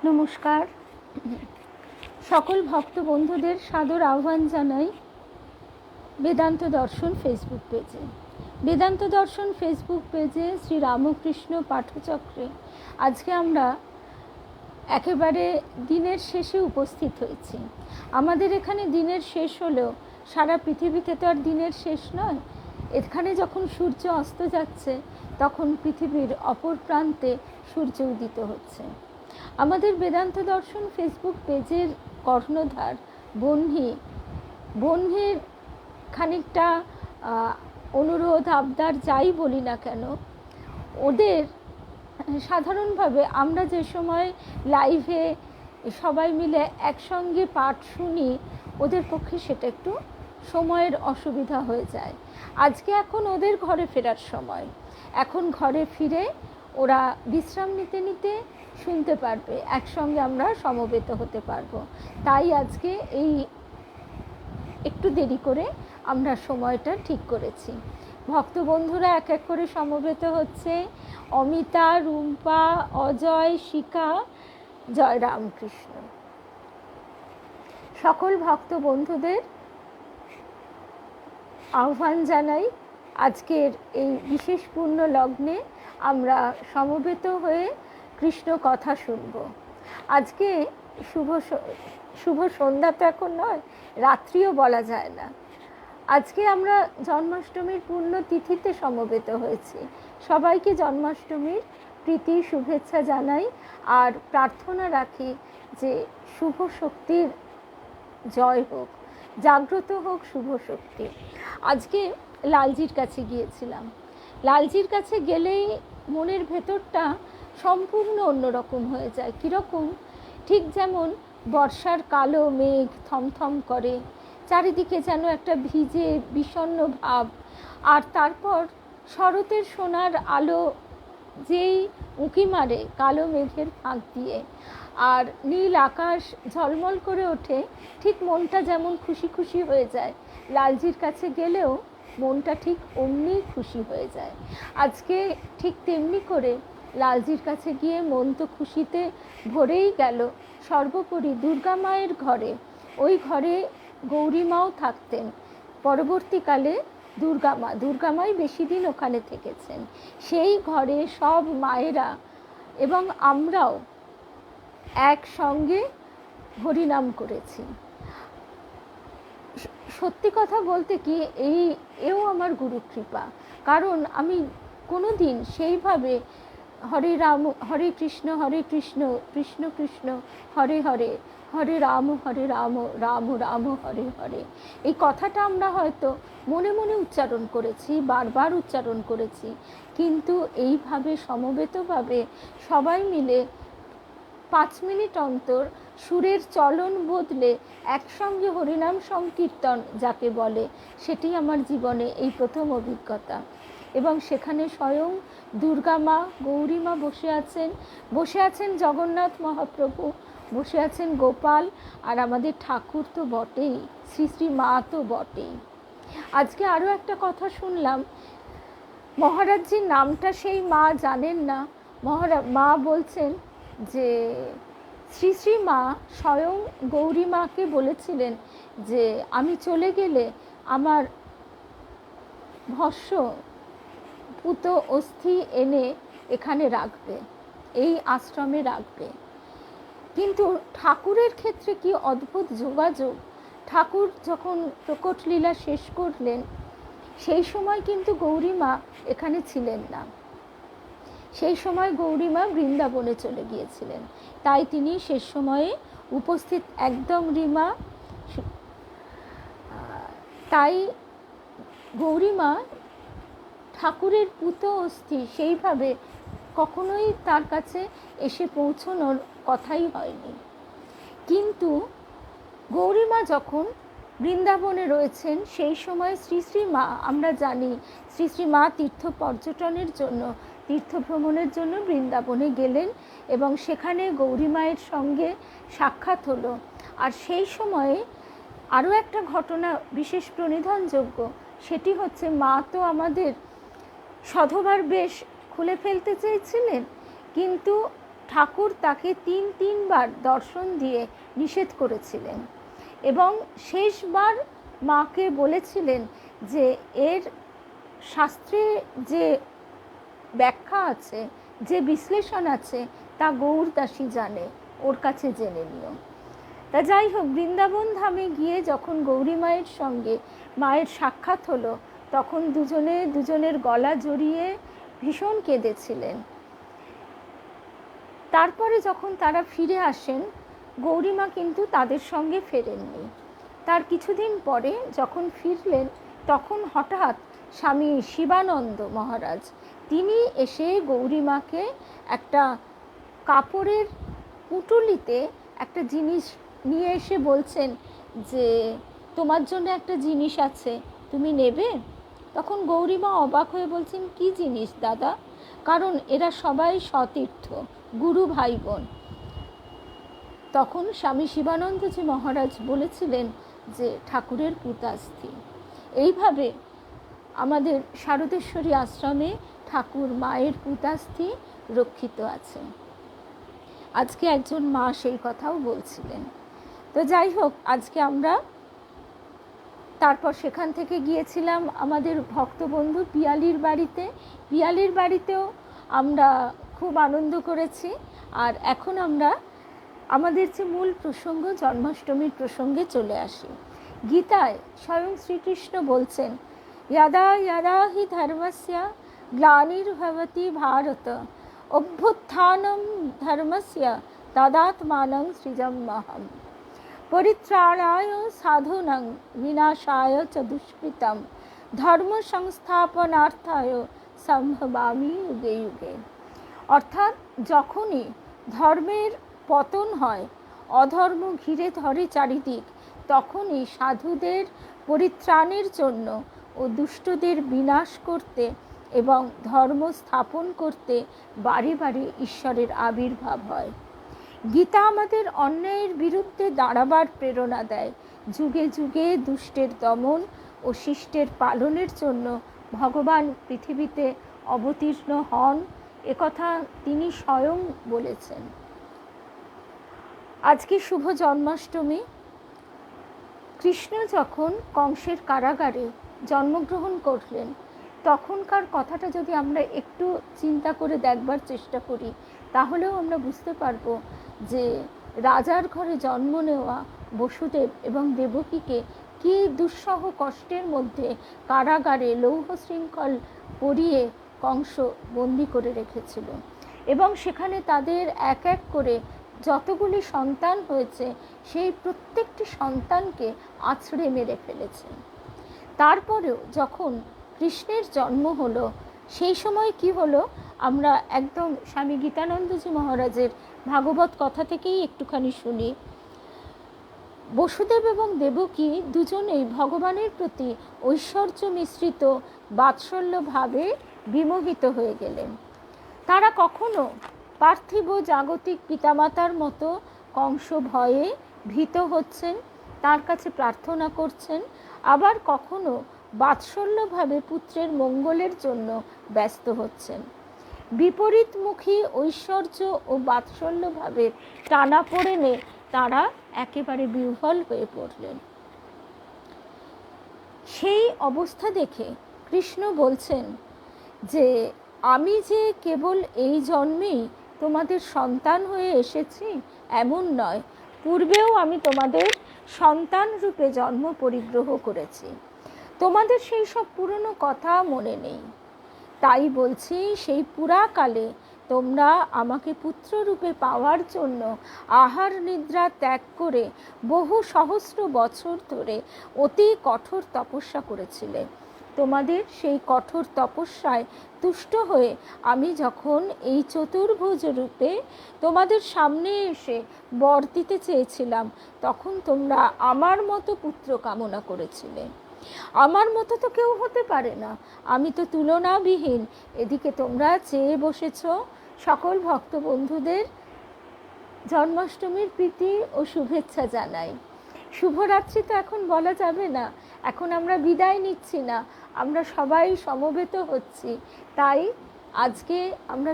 নমস্কার। সকল ভক্ত বন্ধুদের সাদর আহ্বান জানাই বেদান্ত দর্শন ফেসবুক পেজে। বেদান্ত দর্শন ফেসবুক পেজে শ্রী রামকৃষ্ণ পাঠচক্রে আজকে আমরা একেবারে দিনের শেষে উপস্থিত হয়েছি। আমাদের এখানে দিনের শেষ হলেও সারা পৃথিবীতে তো আর দিনের শেষ নয়। এখানে যখন সূর্য অস্ত যাচ্ছে তখন পৃথিবীর অপর প্রান্তে সূর্য উদিত হচ্ছে। আমাদের বেদান্ত দর্শন ফেসবুক পেজের কর্ণধার বহ্নির খানিকটা অনুরোধ আবদার যাই বলি না কেন, ওদের সাধারণভাবে আমরা যে সময় লাইভে সবাই মিলে একসঙ্গে পাঠ শুনি, ওদের পক্ষে সেটা একটু সময়ের অসুবিধা হয়ে যায়। আজকে এখন ওদের ঘরে ফেরার সময়, এখন ঘরে ফিরে ওরা বিশ্রাম নিতে নিতে শুনতে পারবে, একসঙ্গে আমরা সমবেত হতে পারবো। তাই আজকে এই একটু দেরি করে আমরা সময়টা ঠিক করেছি। ভক্ত বন্ধুরা এক এক করে সমবেত হচ্ছে। অমিতা, রুম্পা, অজয়, শিখা, জয় রামকৃষ্ণ। সকল ভক্ত বন্ধুদের আহ্বান জানাই আজকের এই বিশেষ পূর্ণ লগ্নে আমরা সমবেত হয়ে কৃষ্ণ কথা শুনব। আজকে শুভ সন্ধ্যা তো এখন নয়, রাত্রিও বলা যায় না। আজকে আমরা জন্মাষ্টমীর পূর্ণ তিথিতে সমবেত হয়েছি। সবাইকে জন্মাষ্টমীর প্রীতি শুভেচ্ছা জানাই আর প্রার্থনা রাখি যে শুভ শক্তির জয় হোক, জাগ্রত হোক শুভ শক্তি। আজকে লালজির কাছে গিয়েছিলাম। লালজির কাছে গেলেই মনের ভেতরটা সম্পূর্ণ অন্যরকম হয়ে যায়। কীরকম? ঠিক যেমন বর্ষার কালো মেঘ থমথম করে, চারিদিকে যেন একটা ভিজে বিষণ্ণ ভাব, আর তারপর শরতের সোনার আলো যেই উঁকি মারে কালো মেঘের ফাঁক দিয়ে, আর নীল আকাশ ঝলমল করে ওঠে, ঠিক মনটা যেমন খুশি খুশি হয়ে যায়। লালজির কাছে গেলেও মনটা ঠিক অমনি খুশি হয়ে যায়। আজকে ঠিক তেমনি করে লালজির কাছে গিয়ে মন তো খুশিতে ভরেই গেল। সর্বোপরি দুর্গা মায়ের ঘরে, ওই ঘরে গৌরীমাও থাকতেন। পরবর্তীকালে দুর্গামাই বেশি দিন ওখানে থেকেছেন। সেই ঘরে সব মায়েরা এবং আমরাও একসঙ্গে হরিনাম করেছি। সত্যি কথা বলতে কি, এও আমার গুরু কৃপা। কারণ আমি কোনো দিন সেইভাবে হরে রাম হরে কৃষ্ণ কৃষ্ণ কৃষ্ণ হরে হরে, হরে রাম রাম রাম হরে হরে, এই কথাটা আমরা হয়তো মনে মনে উচ্চারণ করেছি, বারবার উচ্চারণ করেছি, কিন্তু এইভাবে সমবেতভাবে সবাই মিলে 5 মিনিট অন্তর সুরের চলন বদলে একসঙ্গে হরিনাম সংকীর্তন যাকে বলে, সেটি আমার জীবনে এই প্রথম অভিজ্ঞতা। এবং সেখানে স্বয়ং দুর্গা মা, গৌরী মা বসে আছেন জগন্নাথ মহাপ্রভু, বসে আছেন গোপাল, আর আমাদের ঠাকুর তো বটেই, শ্রী শ্রী মা তো বটেই। আজকে আরও একটা কথা শুনলাম, মহারাজজির নামটা সেই মা জানেন না। মা বলছেন যে শ্রী শ্রী মা স্বয়ং গৌরী মাকে বলেছিলেন যে আমি চলে গেলে আমার ভস্য পুত অস্থি এনে এখানে রাখবে, এই আশ্রমে রাখবে। কিন্তু ঠাকুরের ক্ষেত্রে কি অদ্ভুত যোগাযোগ! ঠাকুর যখন প্রকট লীলা শেষ করলেন, সেই সময় কিন্তু গৌরী মা এখানে ছিলেন না। সেই সময় গৌরী মা বৃন্দাবনে চলে গিয়েছিলেন, তাই তিনি শেষ সময়ে উপস্থিত একদম রিমা। তাই গৌরী মা ঠাকুরের পুত অস্থি সেইভাবে কখনোই তার কাছে এসে পৌঁছনোর কথাই হয়নি। কিন্তু গৌরী মা যখন বৃন্দাবনে রয়েছেন, সেই সময় শ্রী শ্রী মা, আমরা জানি শ্রী শ্রী মা তীর্থ ভ্রমণের জন্য বৃন্দাবনে গেলেন এবং সেখানে গৌরী মায়ের সঙ্গে সাক্ষাৎ হলো। আর সেই সময়ে আরও একটা ঘটনা বিশেষ প্রণিধানযোগ্য, সেটি হচ্ছে মা তো আমাদের সধবার বেশ খুলে ফেলতে চেয়েছিলেন, কিন্তু ঠাকুর তাকে তিনবার দর্শন দিয়ে নিষেধ করেছিলেন এবং শেষবার মাকে বলেছিলেন যে এর শাস্ত্রে যে ব্যাখ্যা আছে, যে বিশ্লেষণ আছে, তা গৌরদাসী জানে, ওর কাছে জেনে নিও। তা যাই হোক, বৃন্দাবন ধামে গিয়ে যখন গৌরী মায়ের সঙ্গে মায়ের সাক্ষাৎ হলো, তখন দুজনের গলা জড়িয়ে ভীষণ কেঁদেছিলেন। তারপরে যখন তারা ফিরে আসেন, গৌরীমা কিন্তু তাদের সঙ্গে ফেরেননি। তার কিছুদিন পরে যখন ফিরলেন, তখন হঠাৎ স্বামী শিবানন্দ মহারাজ তিনি এসে গৌরীমাকে একটা কাপড়ের পুঁটুলিতে একটা জিনিস নিয়ে এসে বলছেন যে তোমার জন্য একটা জিনিস আছে, তুমি নেবে? তখন গৌরীমা অবাক হয়ে বলছেন, কি জিনিস দাদা? কারণ এরা সবাই সতীর্থ, গুরু ভাই বোন। তখন স্বামী শিবানন্দজি মহারাজ বলেছিলেন যে ঠাকুরের পূতাস্থি। এইভাবে আমাদের শারদেশ্বরী আশ্রমে ঠাকুর মায়ের পূতাস্থি রক্ষিত আছে। আজকে একজন মা সেই কথাও বলছিলেন। তো যাই হোক, আজকে আমরা তারপর সেখান থেকে গিয়েছিলাম আমাদের ভক্তবন্ধু পিয়ালির বাড়িতে। পিয়ালির বাড়িতেও আমরা খুব আনন্দ করেছি। আর এখন আমরা আমাদের যে মূল প্রসঙ্গ, জন্মাষ্টমীর প্রসঙ্গে চলে আসি। গীতায় স্বয়ং শ্রীকৃষ্ণ বলছেন, यदा यदा हि धर्मस्य ग्लानिर्भवति भारत अभ्युत्थानं धर्मस्य तदात्मानं सृजाम्यहम् परित्राणाय साधूनां विनाशाय च दुष्कृतं धर्म संस्थापनार्थाय সম্ভবামি যুগে যুগে। অর্থাৎ যখনই ধর্মের পতন হয়, অধর্ম ঘিরে ধরে চারিদিক, তখনই সাধুদের পরিত্রাণের জন্য ও দুষ্টদের বিনাশ করতে এবং ধর্ম স্থাপন করতে বারে বারে ঈশ্বরের আবির্ভাব হয়। গীতা আমাদের অন্যায়ের বিরুদ্ধে দাঁড়াবার প্রেরণা দেয়। যুগে যুগে দুষ্টের দমন ও শিষ্টের পালনের জন্য ভগবান পৃথিবীতে অবতীর্ণ হন, একথা তিনি স্বয়ং বলেছেন। আজকে শুভ জন্মাষ্টমী। কৃষ্ণ যখন কংসের কারাগারে জন্মগ্রহণ করলেন, তখনকার কথাটা যদি আমরা একটু চিন্তা করে দেখবার চেষ্টা করি, তাহলেও আমরা বুঝতে পারবো যে রাজার ঘরে জন্ম নেওয়া বসুদেব এবং দেবকীকে কি দুঃসহ কষ্টের মধ্যে কারাগারে লৌহ শৃঙ্খল পরিয়ে কংস বন্দি করে রেখেছিল এবং সেখানে তাদের এক এক করে যতগুলি সন্তান হয়েছে সেই প্রত্যেকটি সন্তানকে আছড়ে মেরে ফেলেছে। তারপরেও যখন কৃষ্ণের জন্ম হলো, সেই সময় কি হলো আমরা একদম স্বামী গীতানন্দজি মহারাজের ভাগবত কথা থেকেই একটুখানি শুনি। বসুদেব এবং দেবকী দুজনেই ভগবানের প্রতি ঐশ্বর্য মিশ্রিত বাৎসল্য ভাবে বিমোহিত হয়ে গেলেন। তারা কখনো পার্থিব জাগতিক পিতামাতার মতো কংস ভয়ে ভীত হচ্ছেন, তার কাছে প্রার্থনা করছেন, আবার কখনো বাৎসল্যভাবে পুত্রের মঙ্গলের জন্য ব্যস্ত হচ্ছেন। বিপরীতমুখী ঐশ্বর্য ও বাৎসল্যভাবে টানাপোড়েনে তারা একেবারে বিহ্বল হয়ে পড়লেন। সেই অবস্থা দেখে কৃষ্ণ বলছেন যে আমি যে কেবল এই জন্মেই তোমাদের সন্তান হয়ে এসেছি এমন নয়, পূর্বেও আমি তোমাদের সন্তান রূপে জন্ম পরিগ্রহ করেছি। তোমাদের সেই সব পুরনো কথা মনে নেই, তাই বলছি সেই পুরাকালে তোমরা আমাকে পুত্ররূপে পাওয়ার জন্য আহার নিদ্রা ত্যাগ করে বহু সহস্র বছর ধরে অতি কঠোর তপস্যা করেছিলে। তোমাদের সেই কঠোর তপস্যায় তুষ্ট হয়ে আমি যখন এই চতুর্ভুজ রূপে তোমাদের সামনে এসে বর দিতে চেয়েছিলাম, তখন তোমরা আমার মতো পুত্র কামনা করেছিলে। আমার মতো তো কেউ হতে পারে না, আমি তো তুলনাবিহীন। এদিকে তোমরা চেয়ে বসেছ। সকল ভক্ত বন্ধুদের জন্মাষ্টমীর প্রীতি ও শুভেচ্ছা জানাই। শুভরাত্রি তো এখন বলা যাবে না, এখন আমরা বিদায় নিচ্ছি না, আমরা সবাই সমবেত হচ্ছি। তাই আজকে আমরা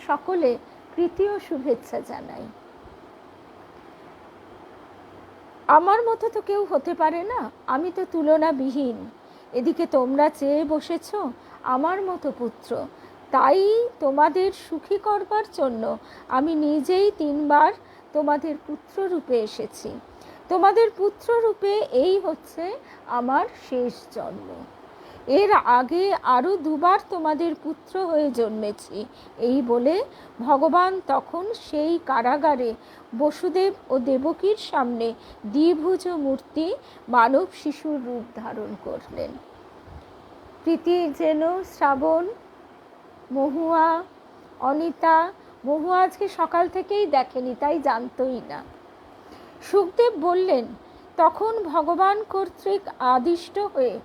সকলে প্রীতি ও শুভেচ্ছা জানাই। আমার মতো তো কেউ হতে পারে না, আমি তো তুলনাবিহীন। এদিকে তোমরা চেয়ে বসেছ আমার মতো পুত্র, তাই তোমাদের সুখী করবার জন্য আমি নিজেই 3 বার তোমাদের পুত্ররূপে এসেছি। তোমাদের পুত্ররূপে এই হচ্ছে আমার শেষ জন্ম। এর আগে আরও 2 বার তোমাদের পুত্র হয়ে জন্মেছি। এই বলে ভগবান তখন সেই কারাগারে বসুদেব ও দেবকীর সামনে দ্বিভুজ মূর্তি মানব শিশুর রূপ ধারণ করলেন। প্রীতির যেন শ্রাবণ, মহুয়া, অনিতা, মহুয়া আজকে সকাল থেকেই দেখেনি, তাই জানতই না। সুখদেব বললেন, তখন ভগবান কর্তৃক আদিষ্ট হয়ে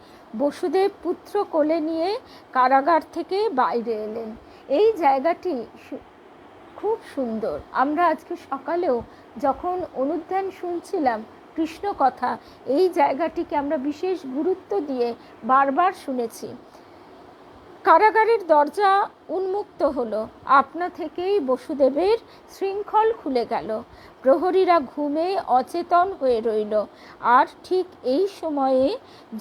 বসুদেব পুত্র কোলে নিয়ে কারাগার থেকে বাইরে এলেন। এই জায়গাটি খুব সুন্দর। আমরা আজকে সকালেও যখন অনুধ্যান শুনছিলাম কৃষ্ণ কথা, এই জায়গাটিকে আমরা বিশেষ গুরুত্ব দিয়ে বারবার শুনেছি। কারাগারের দরজা উন্মুক্ত হলো, আপনা থেকেই বসুদেবের শৃঙ্খল খুলে গেল। প্রহরীরা ঘুমে অচেতন হয়ে রইল। আর ঠিক এই সময়ে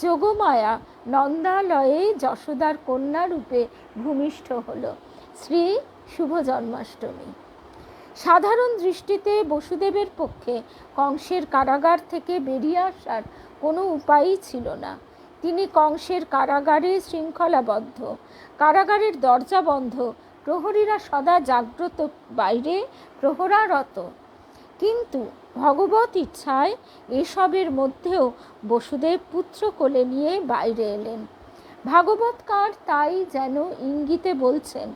যোগমায়া নন্দালয়ে যশোদার কন্যা রূপে ভূমিষ্ঠ হলো। শ্রী শুভ জন্মাষ্টমী। সাধারণ দৃষ্টিতে বসুদেবের পক্ষে কংসের কারাগার থেকে বেরিয়ে আসার কোনো উপায়ই ছিল না। তিনি কংসের কারাগারে শৃঙ্খলাবদ্ধ, কারাগারের দরজা বন্ধ, প্রহরীরা সদা জাগ্রত, বাইরে প্রহরারত। কিন্তু ভগবত ইচ্ছায় এসবের মধ্যেও বসুদেব পুত্র কোলে নিয়ে বাইরে এলেন। ভাগবতকার তাই যেন ইঙ্গিতে বলছেন,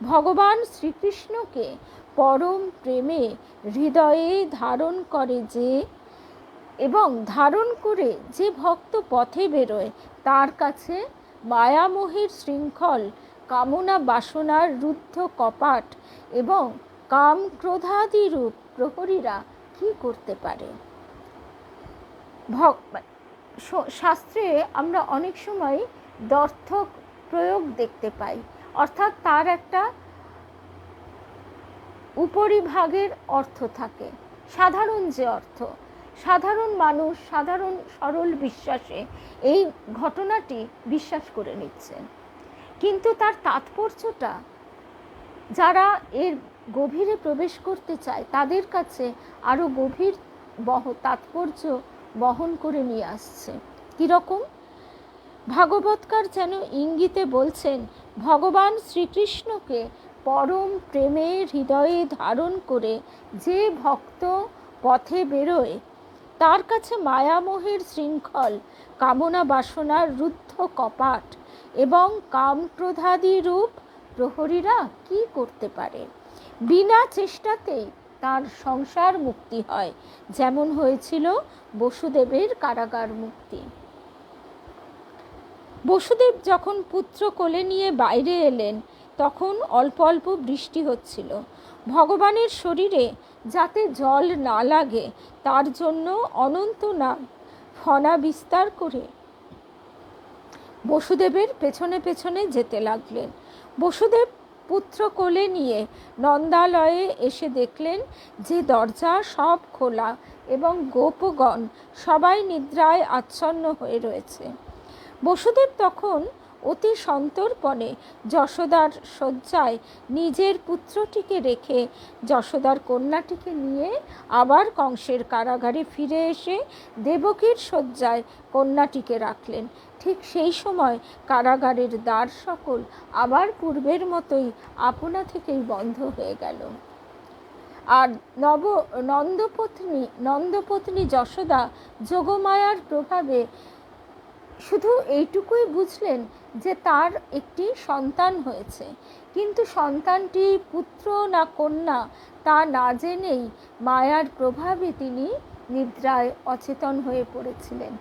ভগবান শ্রীকৃষ্ণকে পরম প্রেমে হৃদয়ে ধারণ করে যে, এবং ধারণ করে যে ভক্ত পথে বেরোয়, তার কাছে মায়ামোহের শৃঙ্খল, কামনা বাসনার রুদ্ধ কপাট এবং কাম ক্রোধাদি রূপ প্রহরীরা কি করতে পারে। শাস্ত্রে আমরা অনেক সময় দ্ব্যর্থক প্রয়োগ দেখতে পাই, অর্থাৎ তার একটা উপরিভাগের অর্থ থাকে। সাধারণ যে অর্থ, সাধারণ মানুষ সাধারণ সরল বিশ্বাসে এই ঘটনাটি বিশ্বাস করে নিচ্ছেন, কিন্তু তার তাৎপর্যটা যারা এর গভীরে প্রবেশ করতে চায় তাদের কাছে আরও গভীর তাৎপর্য বহন করে নিয়ে আসছে। কীরকম? ভাগবতকার যেন ইঙ্গিতে বলছেন, ভগবান শ্রীকৃষ্ণকে পরম প্রেমে হৃদয়ে ধারণ করে যে ভক্ত পথে বেরোয়, তার কাছে মায়ামোহের শৃঙ্খল, কামনা বাসনার রুদ্ধ কপাট এবং কামক্রোধাদি রূপ প্রহরীরা কি করতে পারে। বিনা চেষ্টাতেই তার সংসার মুক্তি হয়, যেমন হয়েছিল বসুদেবের কারাগার মুক্তি। বসুদেব যখন পুত্র কোলে নিয়ে বাইরে এলেন, তখন অল্প অল্প বৃষ্টি হচ্ছিল। ভগবানের শরীরে যাতে জল না লাগে তার জন্য অনন্তনাগ ফনা বিস্তার করে বসুদেবের পেছনে পেছনে যেতে লাগলেন। বসুদেব পুত্র কোলে নিয়ে নন্দালয়ে এসে দেখলেন যে দরজা সব খোলা এবং গোপগণ সবাই নিদ্রায় আচ্ছন্ন হয়ে রয়েছে। বসুদেব তখন অতি সন্তর্পণে যশোদার শয্যায় নিজের পুত্রটিকে রেখে যশোদার কন্যাটিকে নিয়ে আবার কংসের কারাগারে ফিরে এসে দেবকীর শয্যায় কন্যাটিকে রাখলেন। ঠিক সেই সময় কারাগারের দ্বার সকল আবার পূর্বের মতোই আপনা থেকেই বন্ধ হয়ে গেল। আর নন্দপত্নী যশোদা যোগমায়ার প্রভাবে শুধু এইটুকুই বুঝলেন যে তার একটি সন্তান হয়েছে, কিন্তু সন্তানটি পুত্র না কন্যা তা না জেনেই মায়ার প্রভাবে তিনি নিদ্রায় অচেতন হয়ে পড়েছিলেন।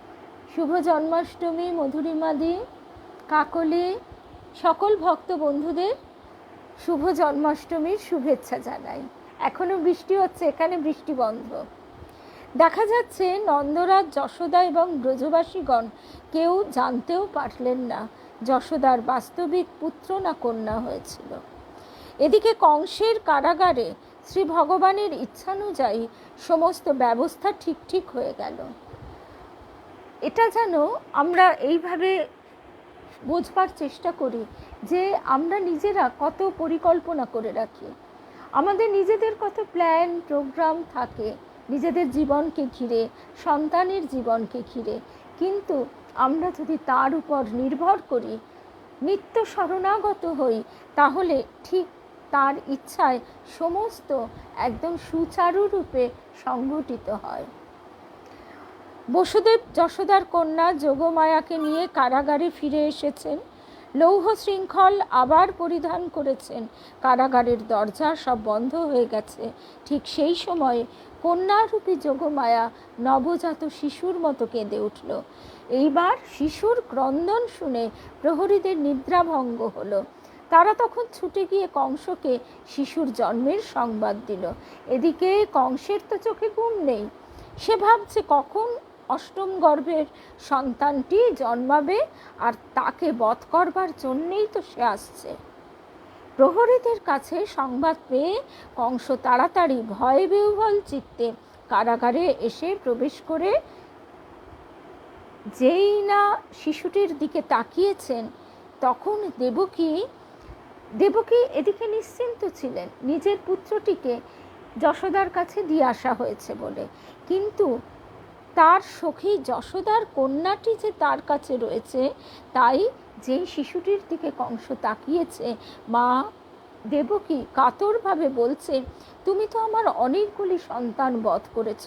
শুভ জন্মাষ্টমী মধুরিমাদি, কাকলি সকল ভক্ত বন্ধুদের শুভ জন্মাষ্টমীর শুভেচ্ছা জানাই। এখনও বৃষ্টি হচ্ছে, এখানে বৃষ্টি বন্ধ। দেখা যাচ্ছে নন্দরাজ, যশোদা এবং ব্রজবাসীগণ কেউ জানতেও পারলেন না যশোদার বাস্তবিক পুত্র না কন্যা হয়েছিল। এদিকে কংসের কারাগারে শ্রী ভগবানের ইচ্ছানুযায়ী সমস্ত ব্যবস্থা ঠিক হয়ে গেল। এটা যেন আমরা এইভাবে বোঝবার চেষ্টা করি যে আমরা নিজেরা কত পরিকল্পনা করে রাখি, আমাদের নিজেদের কত প্ল্যান প্রোগ্রাম থাকে নিজেদের জীবনকে ঘিরে, সন্তানের জীবনকে ঘিরে, কিন্তু আমরা যদি তার উপর নির্ভর করি, নিত্য শরণাগত হই, তাহলে ঠিক তার ইচ্ছায় সমস্ত একদম সুচারুরূপে সংঘটিত হয়। বসুদেব যশোদার কন্যা যোগমায়াকে নিয়ে কারাগারে ফিরে এসেছেন। লৌহ শৃঙ্খল আবার পরিধান করেছেন, কারাগারের দরজা সব বন্ধ হয়ে গেছে। ঠিক সেই সময়ে কন্যারূপী যোগমায়া নবজাত শিশুর মতো কেঁদে উঠল। এইবার শিশুর ক্রন্দন শুনে প্রহরীদের নিদ্রাভঙ্গ হলো। তারা তখন ছুটে গিয়ে কংসকে শিশুর জন্মের সংবাদ দিল। এদিকে কংসের তো চোখে ঘুম নেই, সে ভাবছে কখন অষ্টম গর্ভের সন্তানটি জন্মাবে, আর তাকে বধ করবার জন্যেই তো সে আসছে। প্রহরীদের কাছে সংবাদ পেয়ে কংস তাড়াতাড়ি ভয় বিহ্বল চিত্তে কারাগারে এসে প্রবেশ করে যেই না শিশুটির দিকে তাকিয়েছেন, তখন দেবকী এদিকে নিশ্চিন্ত ছিলেন নিজের পুত্রটিকে যশোদার কাছে দিয়ে আসা হয়েছে বলে, কিন্তু তার সখী যশোদার কন্যাটি যে তার কাছে রয়েছে, তাই যেই শিশুটির দিকে কংস তাকিয়েছে, মা দেবকী কাতরভাবে বলছে, তুমি তো আমার অনেকগুলি সন্তান বধ করেছ,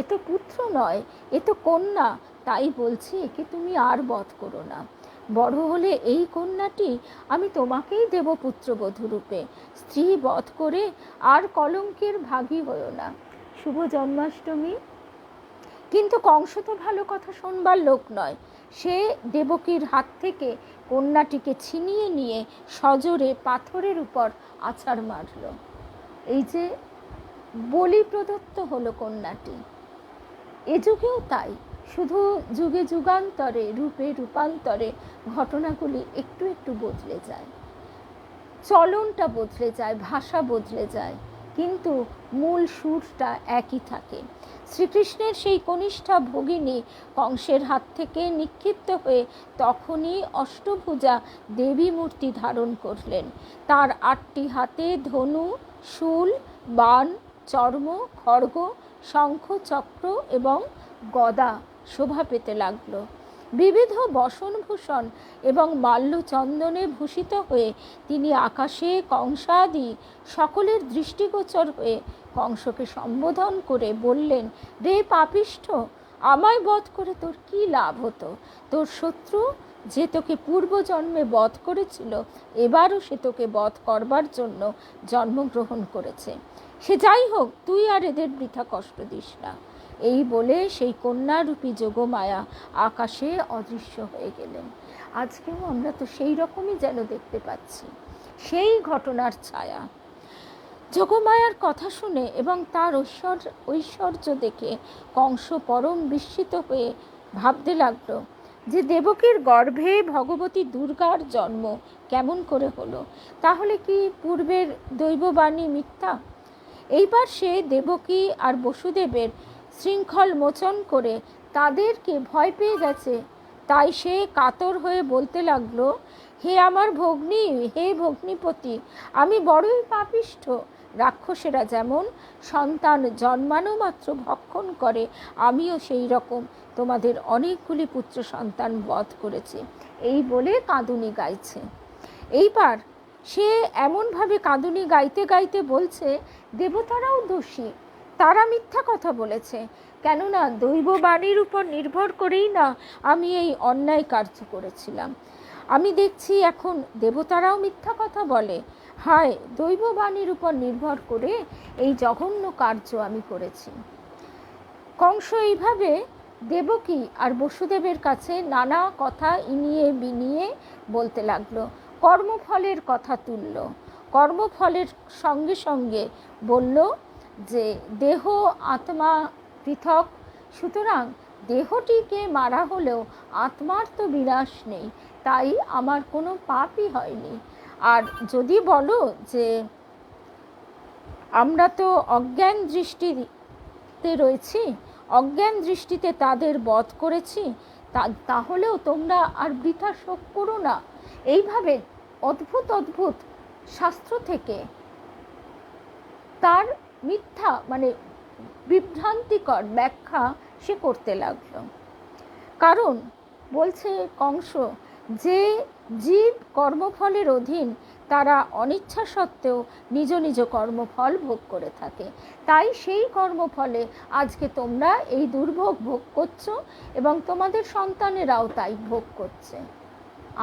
এ তো পুত্র নয়, এ তো কন্যা, তাই বলছি একে তুমি আর বধ করো না। বড় হলে এই কন্যাটি আমি তোমাকেই দেব পুত্রবধূ রূপে। স্ত্রী বধ করে আর কলঙ্কের ভাগী হয়েও না। শুভ জন্মাষ্টমী। কিন্তু কংস তো ভালো কথা শোনবার লোক নয়। সে দেবকীর হাত থেকে কন্যাটিকে ছিনিয়ে নিয়ে সজোরে পাথরের উপর আছাড় মারল। এই যে বলি প্রদত্ত হলো কন্যাটি। এ যুগেও তাই, শুধু যুগে যুগান্তরে রূপে রূপান্তরে ঘটনাগুলি একটু একটু বদলে যায়, চলনটা বদলে যায়, ভাষা বদলে যায়, কিন্তু মূল সুরটা একই থাকে। শ্রীকৃষ্ণের সেই কনিষ্ঠা ভগিনী কংসের হাত থেকে নিক্ষিপ্ত হয়ে তখনই অষ্টভুজা দেবী মূর্তি ধারণ করলেন। তার 8টি হাতে ধনু, শূল, বাণ, চর্ম, খড়গ, শঙ্খ, চক্র এবং গদা শোভা পেতে লাগল। বিবিধ বসনভূষণ এবং মাল্যচন্দনে ভূষিত হয়ে তিনি আকাশে কংসাদি সকলের দৃষ্টিগোচর হয়ে কংসকে সম্বোধন করে বললেন, রে পাপিষ্ঠ, আমায় বধ করে তোর কি লাভ হতো? তোর শত্রু যে তোকে পূর্বজন্মে বধ করেছিল, এবারও সে তোকে বধ করবার জন্য জন্মগ্রহণ করেছে। সে যাই হোক, তুই আর এদের বৃথা কষ্ট দিস না। এই বলে সেই কন্যারূপী যোগমায়া আকাশে অদৃশ্য হয়ে গেলেন। আজকেও আমরা তো সেই রকমই যেন দেখতে পাচ্ছি, সেই ঘটনার ছায়া। যোগমায়ার কথা শুনে এবং তার ঐশ্বর্য দেখে কংস পরম বিস্মিত হয়ে ভাবতে লাগলো যে দেবকীর গর্ভে ভগবতী দুর্গার জন্ম কেমন করে হলো? তাহলে কি পূর্বের দৈববাণী মিথ্যা? এইবার সে দেবকী আর বসুদেবের শৃঙ্খল মোচন করে তাদেরকে ভয় পেয়ে গেছে, তাই সে কাতর হয়ে বলতে লাগলো, হে আমার ভগ্নী, হে ভগ্নীপতি, আমি বড়ই পাপিষ্ঠ। রাক্ষসেরা যেমন সন্তান জন্মানো মাত্র ভক্ষণ করে, আমিও সেই রকম তোমাদের অনেকগুলি পুত্র সন্তান বধ করেছি। এই বলে কাঁদুনি গাইছে। এইবার সে এমনভাবে কাঁদুনি গাইতে গাইতে বলছে, দেবতারাও দোষী, তারা মিথ্যা কথা বলেছে, কেননা দৈববাণীর উপর নির্ভর করেই না আমি এই অন্যায় কার্য করেছিলাম। আমি দেখছি এখন দেবতারাও মিথ্যা কথা বলে। হায়, দৈববাণীর উপর নির্ভর করে এই জঘন্য কার্য আমি করেছি। কংস এইভাবে দেবকী আর বসুদেবের কাছে নানা কথা ইনিয়ে বিনিয়ে বলতে লাগলো, কর্মফলের কথা তুলল। কর্মফলের সঙ্গে সঙ্গে বলল যে দেহ আত্মা পৃথক, সুতরাং দেহটিকে মারা হলেও আত্মার তো বিনাশ নেই, তাই আমার কোনো পাপই হয়নি। আর যদি বলো যে আমরা তো অজ্ঞান দৃষ্টিতে রয়েছি, অজ্ঞান দৃষ্টিতে তাদের বধ করেছি, তাহলেও তোমরা আর বৃথা শোক করো না। এইভাবে অদ্ভুত অদ্ভুত শাস্ত্র থেকে তার মিথ্যা মানে বিভ্রান্তিকর ব্যাখ্যা সে করতে লাগলো। কারণ বলছে কংস, যে জীব কর্মফলের অধীন তারা অনিচ্ছা সত্ত্বেও নিজ নিজ কর্মফল ভোগ করে থাকে, তাই সেই কর্মফলে আজকে তোমরা এই দুর্ভোগ ভোগ করছো এবং তোমাদের সন্তানেরাও তাই ভোগ করছে।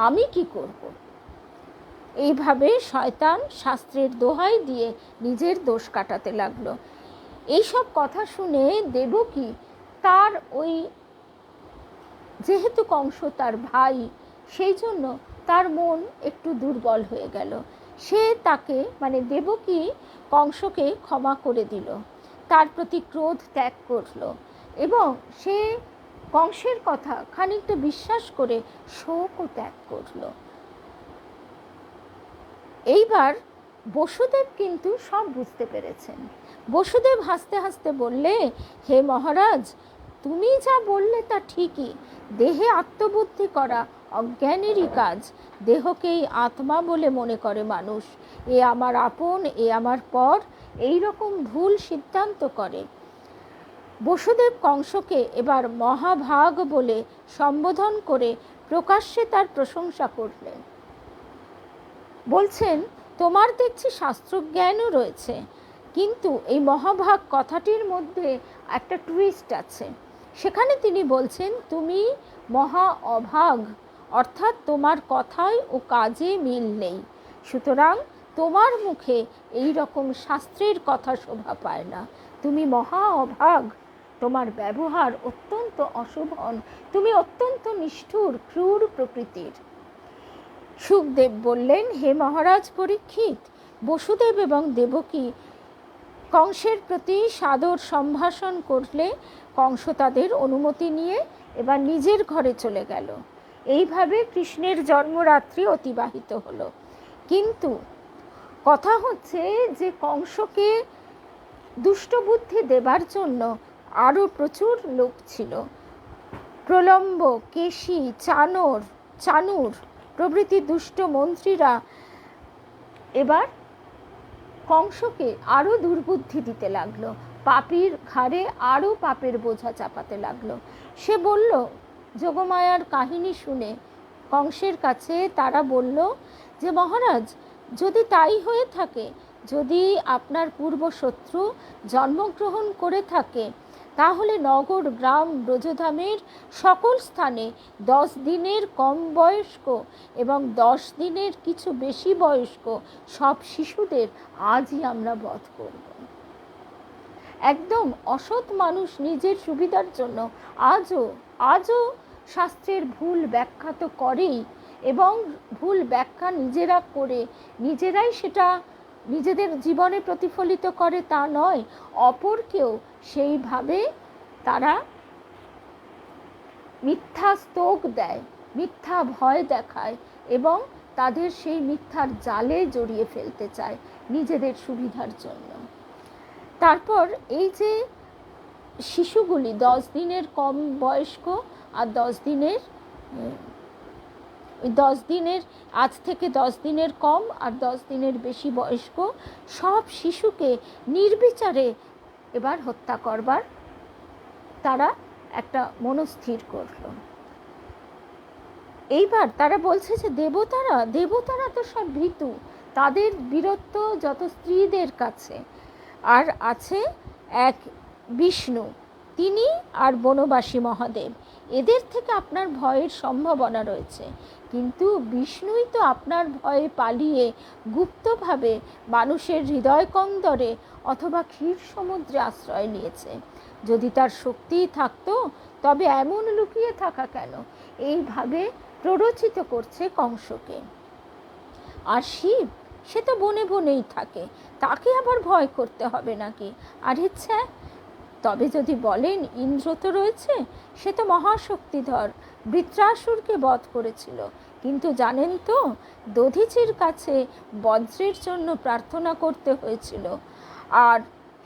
আমি কি করব? এইভাবে শয়তান শাস্ত্রের দোহাই দিয়ে নিজের দোষ কাটাতে লাগলো। এইসব কথা শুনে দেবকী তার ওই, যেহেতু কংস তার ভাই, সেই জন্য তার মন একটু দুর্বল হয়ে গেল। সে তাকে মানে দেবকী কংসকে ক্ষমা করে দিল, তার প্রতি ক্রোধ ত্যাগ করল এবং সে কংসের কথা খানিকটা বিশ্বাস করে শোকও ত্যাগ করল। এইবার বসুদেব কিন্তু সব বুঝতে পেরেছেন। বসুদেব হাসতে হাসতে বললে, হে মহারাজ, তুমি যা বললে তা ঠিকই। দেহে আত্মবুদ্ধি করা অজ্ঞানেরই কাজ। দেহকেই আত্মা বলে মনে করে মানুষ। এ আমার আপন, এ আমার পর, এই রকম ভুল সিদ্ধান্ত করে। বসুদেব কংসকে এবার মহাভাগ বলে সম্বোধন করে প্রকাশ্যে তার প্রশংসা করলেন। বলছেন, তোমার দেখছি শাস্ত্রজ্ঞানও রয়েছে, কিন্তু এই মহাভাগ কথাটির মধ্যে একটা টুইস্ট আছে। সেখানে তিনি বলছেন, তুমি মহা অভাগ, অর্থাৎ তোমার কথায় ও কাজে মিল নেই, সুতরাং তোমার মুখে এই রকম শাস্ত্রের কথা শোভা পায় না। তুমি মহা অভাগ, তোমার ব্যবহার অত্যন্ত অশোভন, তুমি অত্যন্ত নিষ্ঠুর ক্রূর প্রকৃতির। সুখদেব বললেন, হে মহারাজ পরীক্ষিত, বসুদেব এবং দেবকী কংসের প্রতি সাদর সম্ভাষণ করলে কংস তাদের অনুমতি নিয়ে এবার নিজের ঘরে চলে গেল। এইভাবে কৃষ্ণের জন্মরাত্রি অতিবাহিত হলো। কিন্তু কথা হচ্ছে যে কংসকে দুষ্টবুদ্ধি দেবার জন্য আরও প্রচুর লোক ছিল। প্রলম্ব, কেশী, চানুর প্রভৃতি দুষ্ট মন্ত্রীরা এবার কংসকে আরও দুর্বুদ্ধি দিতে লাগলো, পাপীর ঘাড়ে আরও পাপের বোঝা চাপাতে লাগলো। সে বলল, যোগমায়ার কাহিনী শুনে কংসের কাছে তারা বলল যে মহারাজ, যদি তাই হয়ে থাকে, যদি আপনার পূর্বশত্রু জন্মগ্রহণ করে থাকে, তাহলে নগর গ্রাম ব্রজধামের সকল স্থানে 10 দিনের কম বয়স্ক এবং 10 দিনের কিছু বেশি বয়স্ক সব শিশুদের আজই আমরা বধ করব। একদম অসৎ মানুষ নিজের সুবিধার জন্য আজও শাস্ত্রের ভুল ব্যাখ্যা তো করেই, এবং ভুল ব্যাখ্যা নিজেরা করে নিজেরাই সেটা নিজেদের জীবনে প্রতিফলিত করে তা নয়, অপরকেও সেইভাবে তারা মিথ্যা স্তোক দেয়, মিথ্যা ভয় দেখায় এবং তাদের সেই মিথ্যার জালে জড়িয়ে ফেলতে চায় নিজেদের সুবিধার জন্য। তারপর এই যে শিশুগুলি 10 দিনের কম বয়স্ক আর 10 দিনের আজ থেকে 10 দিনের কম আর 10 দিনের বেশি বয়স্ক সব শিশুকে নির্বিচারে এবার হত্যা করবার তারা একটা মনস্থির করল। এইবার তারা বলছে যে দেবতারা তো সব ভীতু, তাদের বীরত্ব যত স্ত্রীদের কাছে, আর আছে এক বিষ্ণু, তিনি আর বনবাসী মহাদেব, এদের থেকে আপনার ভয়ের সম্ভাবনা রয়েছে। কিন্তু বিষ্ণুই তো আপনার ভয়ে পালিয়ে গুপ্তভাবে মানুষের হৃদয় কন্দরে অথবা ক্ষীর সমুদ্রে আশ্রয় নিয়েছে। যদি তার শক্তি থাকতো তবে এমন লুকিয়ে থাকা কেন? এইভাবে প্ররোচিত করছে কংসকে। আর শিব, সে তো বনে বনেই থাকে, তাকে আবার ভয় করতে হবে নাকি? আর ইচ্ছা তবে যদি বলেন ইন্দ্র তো রয়েছে, সে তো মহাশক্তিধর, বৃত্রাসুরকে বধ করেছিল, কিন্তু জানেন তো, দধিচির কাছে বজ্রের জন্য প্রার্থনা করতে হয়েছিল। আর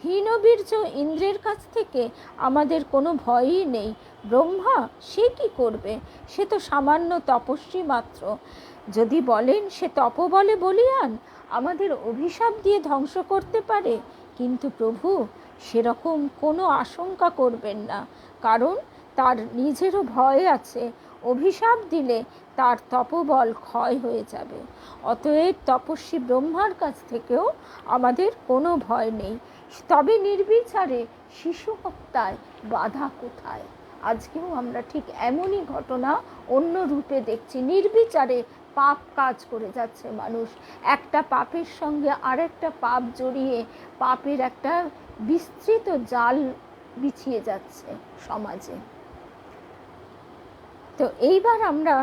হীনবীর্য ইন্দ্রের কাছ থেকে আমাদের কোনো ভয়ই নেই। ব্রহ্মা সে কি করবে? সে তো সামান্য তপস্বী মাত্র। যদি বলেন সে তপবলে বলীয়ান, আমাদের অভিশাপ দিয়ে ধ্বংস করতে পারে। কিন্তু প্রভু সেরকম কোনো আশঙ্কা করবেন না, কারণ তার নিজেরও ভয় আছে। অভিশাপ দিলে তার তপবল ক্ষয় হয়ে যাবে। অতএব তপস্বী ব্রহ্মার কাছ থেকেও আমাদের কোনো ভয় নেই। তবে নির্বিচারে শিশু হত্যায় বাধা কোথায়? আজকেও আমরা ঠিক এমনই ঘটনা অন্য রূপে দেখছি। নির্বিচারে পাপ কাজ করে যাচ্ছে মানুষ, একটা পাপের সঙ্গে আরেকটা পাপ জড়িয়ে পাপের একটা বিস্তৃত জাল বিছিয়ে যাচ্ছে সমাজে। তো এইবার আমরা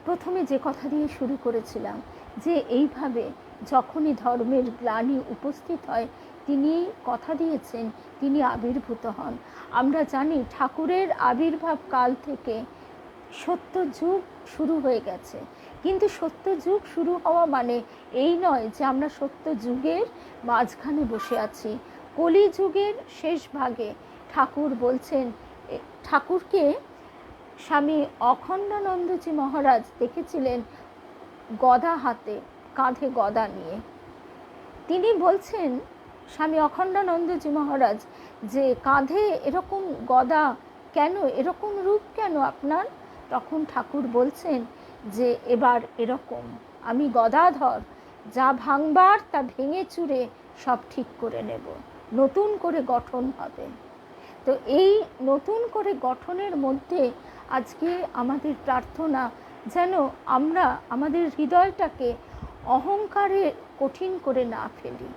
প্রথমে যে কথা দিয়ে শুরু করেছিলাম, যে এইভাবে যখনই ধর্মের গ্লানি উপস্থিত হয় তিনি কথা দিয়েছেন তিনি আবির্ভূত হন। আমরা জানি ঠাকুরের আবির্ভাব কাল থেকে সত্য যুগ শুরু হয়ে গেছে, কিন্তু সত্য যুগ শুরু হওয়া মানে এই নয় যে আমরা সত্য যুগের মাঝখানে বসে আছি। কলি যুগের শেষ ভাগে ঠাকুর বলছেন, ঠাকুরকে স্বামী অখণ্ডানন্দজি মহারাজ দেখেছিলেন গদা হাতে, কাঁধে গদা নিয়ে। তিনি বলছেন স্বামী অখণ্ডানন্দজি মহারাজ যে কাঁধে এরকম গদা কেন, এরকম রূপ কেন আপনার? তখন ঠাকুর বলছেন যে এবার এরকম, আমি গদাধর, যা ভাঙবার তা ভেঙে চুরে সব ঠিক করে নেব, নতুন করে গঠন হবে। তো এই নতুন করে গঠনের মধ্যে আজকে আমাদের প্রার্থনা যেন আমরা আমাদের হৃদয়টাকে অহংকারে কঠিন করে না ফেলি।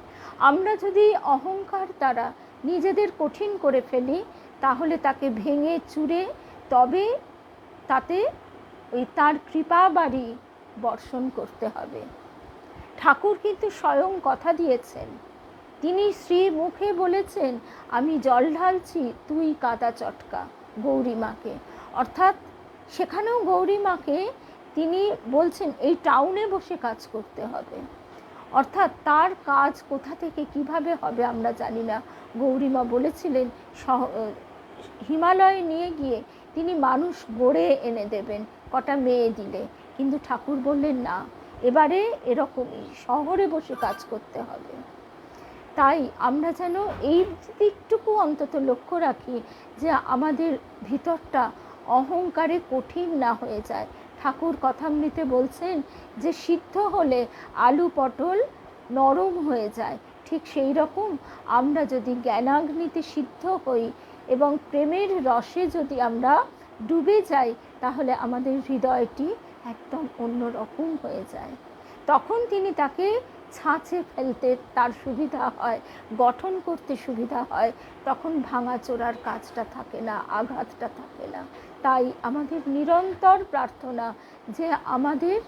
আমরা যদি অহংকার দ্বারা নিজেদের কঠিন করে ফেলি তাহলে তাকে ভেঙে চুরে তবে তাতে ওই তার কৃপা বাড়ি বর্ষণ করতে হবে। ঠাকুর কিন্তু স্বয়ং কথা দিয়েছেন, তিনি শ্রী মুখে বলেছেন আমি জল ঢালছি তুই কাদা চটকা গৌরী মাকে। অর্থাৎ সেখানেও গৌরী মাকে তিনি বলছেন এই টাউনে বসে কাজ করতে হবে। অর্থাৎ তার কাজ কোথা থেকে কিভাবে হবে আমরা জানি না। গৌরীমা বলেছিলেন হিমালয়ে নিয়ে গিয়ে তিনি মানুষ গড়ে এনে দেবেন কটা মেয়ে দিলে, কিন্তু ঠাকুর বললেন না, এবারে এরকমই শহরে বসে কাজ করতে হবে। তাই আমরা যেন এই দিকটুকু অন্তত লক্ষ্য রাখি যে আমাদের ভিতরটা অহংকারে কঠিন না হয়ে যায়। ঠাকুর কথামৃতে বলছেন যে সিদ্ধ হলে আলু পটল নরম হয়ে যায়, ঠিক সেই রকম আমরা যদি জ্ঞানাগ্নিতে সিদ্ধ হই এবং প্রেমের রসে যদি আমরা ডুবে যাই তাহলে আমাদের হৃদয়টি একদম অন্যরকম হয়ে যায়। তখন তিনি তাকে ছাঁচে ফেলতে তার সুবিধা হয়, গঠন করতে সুবিধা হয়, তখন ভাঙাচোরার কাজটা থাকে না, আঘাতটা থাকে না। তাই আমাদের নিরন্তর প্রার্থনা যে আমাদের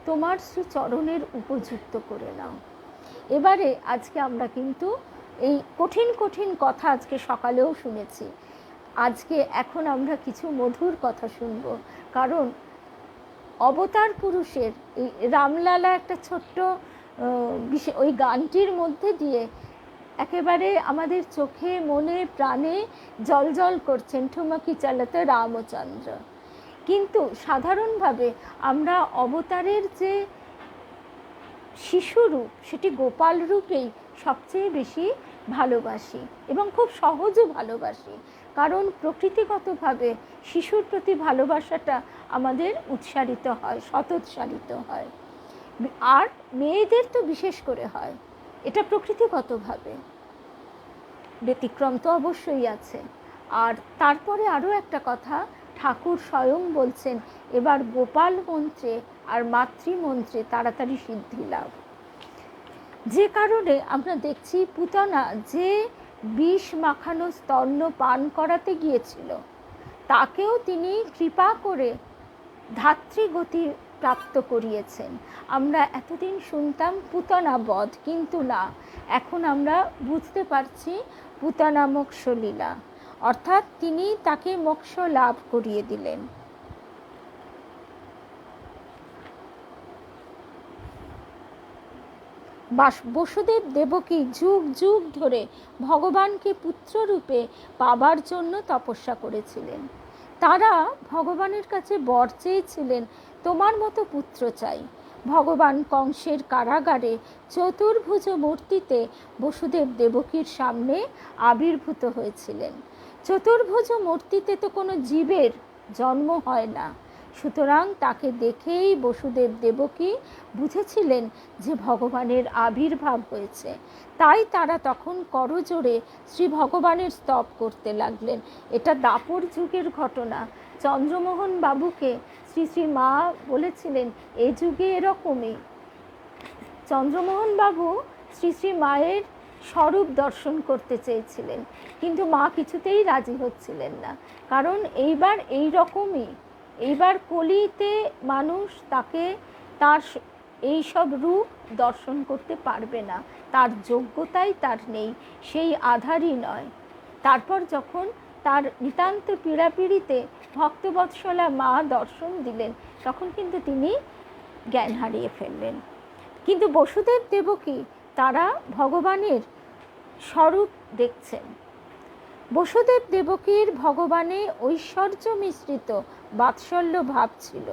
তোমার শ্রীচরণের উপযুক্ত করে নাও। এবারে আজকে আমরা কিন্তু এই কঠিন কঠিন কথা আজকে সকালেও শুনেছি, আজকে এখন আমরা কিছু মধুর কথা শুনব। কারণ অবতার পুরুষের এই রামলালা একটা ছোট্ট ওই গানটির মধ্যে দিয়ে একেবারে আমাদের চোখে মনে প্রাণে জল জল করছেন ঠুমকি চালাতে রামচন্দ্র। কিন্তু সাধারণভাবে আমরা অবতারের যে শিশুরূপ সেটি গোপাল রূপেই সবচেয়ে বেশি ভালোবাসি এবং খুব সহজও ভালোবাসি। কারণ প্রকৃতিগতভাবে শিশুর প্রতি ভালোবাসাটা আমাদের উৎসারিত হয়, সতোৎসারিত হয়। আর মেয়েদের তো বিশেষ করে হয়, এটা প্রকৃতিগতভাবে, ব্যতিক্রম তো অবশ্যই আছে। আর তারপরে আরও একটা কথা, ঠাকুর স্বয়ং বলছেন এবার গোপাল মন্ত্রে আর মাতৃমন্ত্রে তাড়াতাড়ি সিদ্ধি লাভ। যে কারণে আমরা দেখছি পুতনা যে বিষ মাখানো স্তন্য পান করাতে গিয়েছিল তাকেও তিনি কৃপা করে ধাত্রীগতি প্রাপ্ত করিয়েছেন। আমরা এতদিন শুনতাম পুতনা বধ, কিন্তু না, এখন আমরা বুঝতে পারছি পুতনা মোক্ষ লীলা, অর্থাৎ তিনি তাকে মোক্ষ লাভ করিয়ে দিলেন। বসুদেব দেবকী যুগ যুগ ধরে ভগবানকে পুত্ররূপে পাবার জন্য তপস্যা করেছিলেন। তারা ভগবানের কাছে বর চেয়েছিলেন, তোমার মতো পুত্র চাই। ভগবান কংসের কারাগারে চতুর্ভুজ মূর্তিতে বসুদেব দেবকীর সামনে আবির্ভূত হয়েছিলেন। চতুর্ভুজ মূর্তিতে তো কোনো জীবের জন্ম হয় না, সুতরাং তাকে দেখেই বসুদেব দেবকী বুঝেছিলেন যে ভগবানের আবির্ভাব হয়েছে। তাই তারা তখন করজোড়ে শ্রী ভগবানের স্তব করতে লাগলেন। এটা দাপর যুগের ঘটনা। চন্দ্রমোহন বাবুকে শ্রী শ্রী মা বলেছিলেন, এ যুগে এরকমই। চন্দ্রমোহন বাবু শ্রী শ্রী মায়ের স্বরূপ দর্শন করতে চেয়েছিলেন, কিন্তু মা কিছুতেই রাজি হচ্ছিলেন না। কারণ এইবার এই রকমই, এইবার কলিতে মানুষ তাকে তার এই সব রূপ দর্শন করতে পারবে না, তার যোগ্যতাই তার নেই, সেই আধারই নয়। তারপর যখন তার নিতান্ত পীড়াপিড়িতে ভক্তবৎসলা মা দর্শন দিলেন, তখন কিন্তু তিনি জ্ঞান হারিয়ে ফেললেন। কিন্তু বসুদেব দেবকী তারা ভগবানের স্বরূপ দেখছেন। বসুদেব দেবকীর ভগবানে ঐশ্বর্য মিশ্রিত বাৎসল্য ভাব ছিল,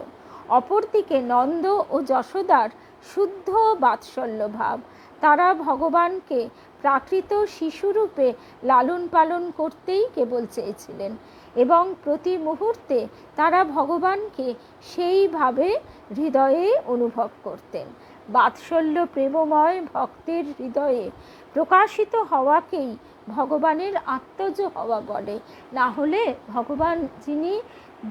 অপরদিকে নন্দ ও যশোদার শুদ্ধ বাৎসল্য ভাব। তারা ভগবানকে প্রাকৃত শিশুরূপে লালন পালন করতেই কেবল চেয়েছিলেন এবং প্রতি মুহূর্তে তারা ভগবানকে সেইভাবে হৃদয়ে অনুভব করতেন। বাৎসল্য প্রেমময় ভক্তের হৃদয়ে প্রকাশিত হওয়াকেই ভগবানের আত্মজ হওয়া বলে। না হলে ভগবান যিনি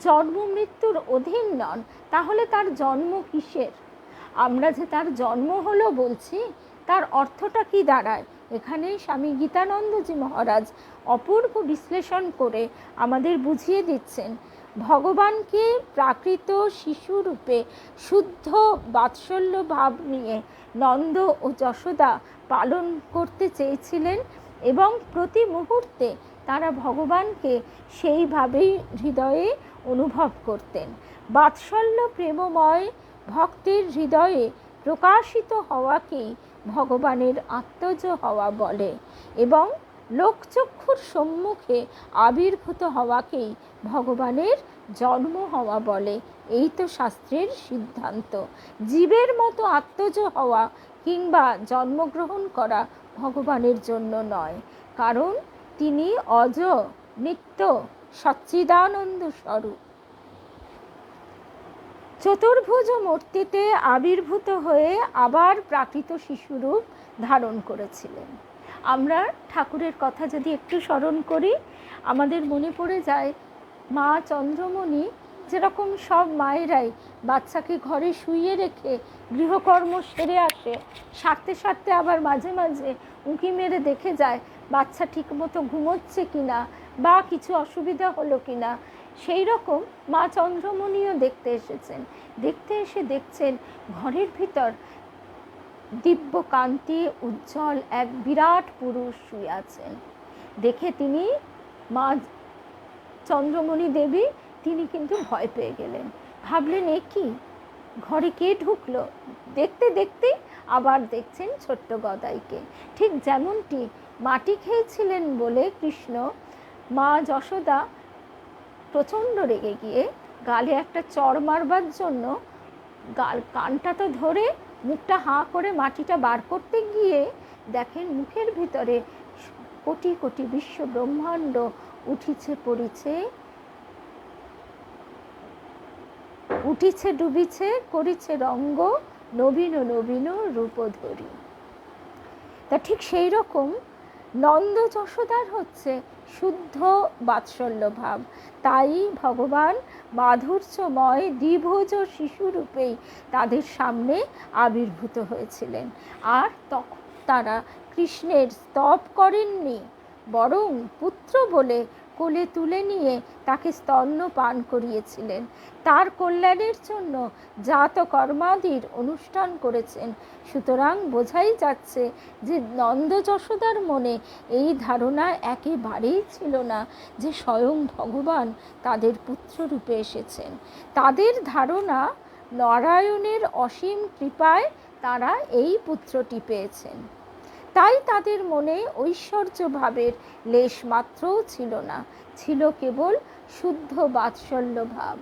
জন্ম মৃত্যুর অধীন নন, তাহলে তার জন্ম কিসের? আমরা যে তার জন্ম হলো বলছি, তার অর্থটা কি দাঁড়ায়? এখানে স্বামী গীতানন্দজি মহারাজ অপূর্ব বিশ্লেষণ করে আমাদের বুঝিয়ে দিচ্ছেন, ভগবানকে প্রাকৃত শিশুরূপে শুদ্ধ বাৎসল্য ভাব নিয়ে নন্দ ও যশোদা পালন করতে চেয়েছিলেন এবং প্রতি মুহূর্তে তারা ভগবানকে সেইভাবেই হৃদয়ে অনুভব করতেন। বাৎসল্য প্রেমময় ভক্তের হৃদয়ে প্রকাশিত হওয়াকেই ভগবানের আত্মজ হওয়া বলে এবং লোকচক্ষুর সম্মুখে আবির্ভূত হওয়াকেই ভগবানের জন্ম হওয়া বলে। এই তো শাস্ত্রের সিদ্ধান্ত। জীবের মতো আত্মজ হওয়া কিংবা জন্মগ্রহণ করা ভগবানের জন্য নয়, কারণ তিনি অজ, নিত্য, সচ্চিদানন্দ স্বরূপ। চতুর্ভুজ মূর্তিতে আবির্ভূত হয়ে আবার প্রাকৃত শিশুরূপ ধারণ করেছিলেন। আমরা ঠাকুরের কথা যদি একটু স্মরণ করি, আমাদের মনে পড়ে যায় মা চন্দ্রমণি যেরকম সব মায়েরাই বাচ্চাকে ঘরে শুইয়ে রেখে গৃহকর্ম সেরে আসে, সারতে সারতে আবার মাঝে মাঝে উঁকি মেরে দেখে যায় বাচ্চা ঠিকমতো ঘুমোচ্ছে কিনা বা কিছু অসুবিধা হলো কিনা, সেই রকম মা চন্দ্রমণিও দেখতে এসেছেন। দেখতে এসে দেখছেন ঘরের ভিতর দিব্য কান্তি উজ্জ্বল এক বিরাট পুরুষ শুয়ে আছেন। দেখে তিনি মা চন্দ্রমণি দেবী তিনি কিন্তু ভয় পেয়ে গেলেন, ভাবলেন এ কি, ঘরে কে ঢুকলো? দেখতে দেখতে আবার দেখছেন ছোট্ট গদাইকে। ঠিক যেমনটি মাটি খেয়েছিলেন বলে কৃষ্ণ, মা যশোদা প্রচণ্ড রেগে গিয়ে গালে একটা চড় মারবার জন্য কানটা তো ধরে মুখটা হাঁ করে মাটিটা বার করতে গিয়ে দেখেন মুখের ভিতরে কোটি কোটি বিশ্ব ব্রহ্মাণ্ড উঠিছে পড়িছে, উঠিছে ডুবিছে করিছে রঙ্গ, নবীন নবীন রূপধরি। তা ঠিক সেই রকম নন্দ যশোদার হচ্ছে শুদ্ধ বাৎসল্য ভাব। তাই ভগবান মাধুর্যময় দ্বিভুজ শিশুরূপেই তাদের সামনে আবির্ভূত হয়েছিলেন। আর তখন তারা কৃষ্ণের স্তব করেননি, বরং পুত্র বলে কোলে তুলে নিয়ে তাকে স্তন্য পান করিয়েছিলেন। তার কল্যাণের জন্য জাত কর্মাদির অনুষ্ঠান করেছেন। সুতরাং বোঝাই যাচ্ছে যে নন্দ যশোদার মনে এই ধারণা একেবারেই ছিল না যে স্বয়ং ভগবান তাদের পুত্ররূপে এসেছেন। তাদের ধারণা নারায়ণের অসীম কৃপায় তারা এই পুত্রটি পেয়েছেন। তাই তাদের মনে ঐশ্বর্য ভাবের লেশ মাত্রও ছিল না, ছিল কেবল শুদ্ধ বাৎসল্য ভাব।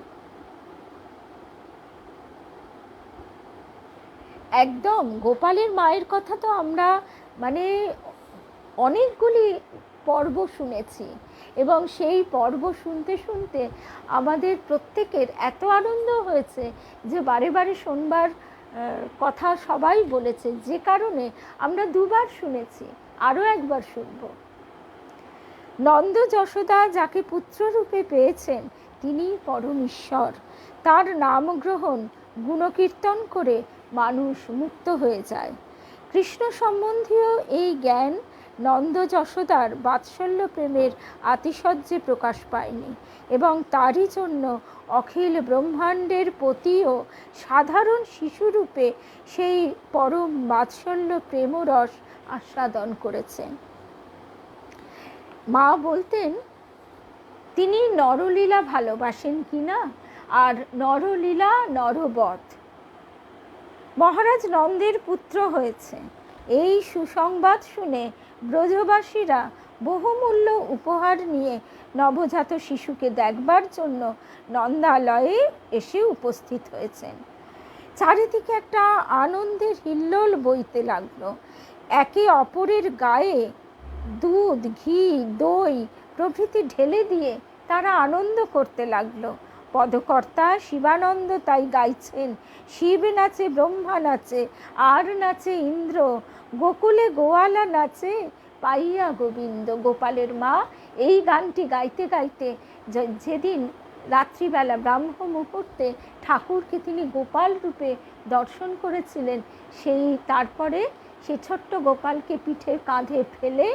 একদম গোপালের মায়ের কথা তো আমরা অনেকগুলি পর্ব শুনেছি, এবং সেই পর্ব শুনতে শুনতে আমাদের প্রত্যেকের এত আনন্দ হয়েছে যে বারে বারে শোনবার কথা সবাই বলেছে, যে কারণে আমরা দুবার শুনেছি, আরও একবার শুনব। নন্দ যশোদা যাকে পুত্ররূপে পেয়েছেন তিনি পরম ঈশ্বর। তার নাম গ্রহণ গুণকীর্তন করে মানুষ মুক্ত হয়ে যায়। কৃষ্ণ সম্বন্ধীয় এই জ্ঞান নন্দ যশোদার বাৎসল্য প্রেমের আতিশয্যে প্রকাশ পায়নি, এবং তারই জন্য অখিল ব্রহ্মাণ্ডের পতিও সাধারণ শিশুরূপে সেই পরম বাৎসল্য প্রেমরস আস্বাদন করেছেন। মা বলতেন তিনি নরলীলা ভালোবাসেন কিনা, আর নরলীলা নরবধ। মহারাজ নন্দের পুত্র হয়েছে, এই সুসংবাদ শুনে ব্রজবাসীরা বহুমূল্য উপহার নিয়ে নবজাত শিশুকে দেখবার জন্য নন্দালয়ে এসে উপস্থিত হয়েছেন। চারিদিকে একটা আনন্দের হিল্লোল বইতে লাগলো। একে অপরের গায়ে দুধ, ঘি, দই প্রভৃতি ঢেলে দিয়ে তারা আনন্দ করতে লাগলো। পদকর্তা শিবানন্দ তাই গাইছেন, শিব নাচে, ব্রহ্মা নাচে, আর নাচে ইন্দ্র, গোকুলে গোয়ালা নাচে, পাইয়া গোবিন্দ। গোপালের মা এই গানটি গাইতে গাইতে যেদিন রাত্রিবেলা ব্রাহ্ম মুহূর্তে ঠাকুরকে তিনি গোপাল রূপে দর্শন করেছিলেন, তারপরে সেই ছোট্ট গোপালকে পিঠের কাঁধে ফেলে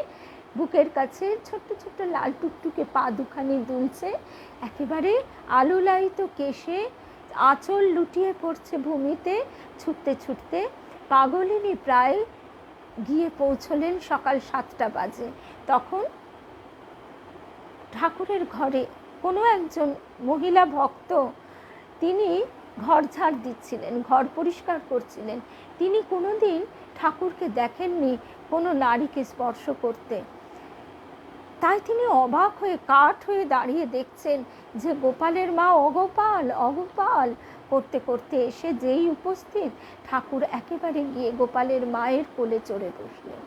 বুকের কাছে ছোট্ট ছোট্ট লাল টুকটুকে পা দুখানি দুলছে, একেবারে আলুলায়িত কেশে আঁচল লুটিয়ে পড়ছে ভূমিতে, ছুটতে ছুটতে পাগলিনী প্রায় গিয়ে পৌঁছলেন সকাল 7টা বাজে। তখন ঠাকুরের ঘরে কোনো একজন মহিলা ভক্ত, তিনি ঘর ঝাড় দিচ্ছিলেন, ঘর পরিষ্কার করছিলেন। তিনি কোনোদিন ঠাকুরকে দেখেননি কোনো নারীকে স্পর্শ করতে। তাই তিনি অবাক হয়ে কাঠ হয়ে দাঁড়িয়ে দেখছেন যে গোপালের মা অগোপাল অগোপাল করতে করতে এসে যেই উপস্থিত, ঠাকুর একেবারে গিয়ে গোপালের মায়ের কোলে চড়ে বসলেন।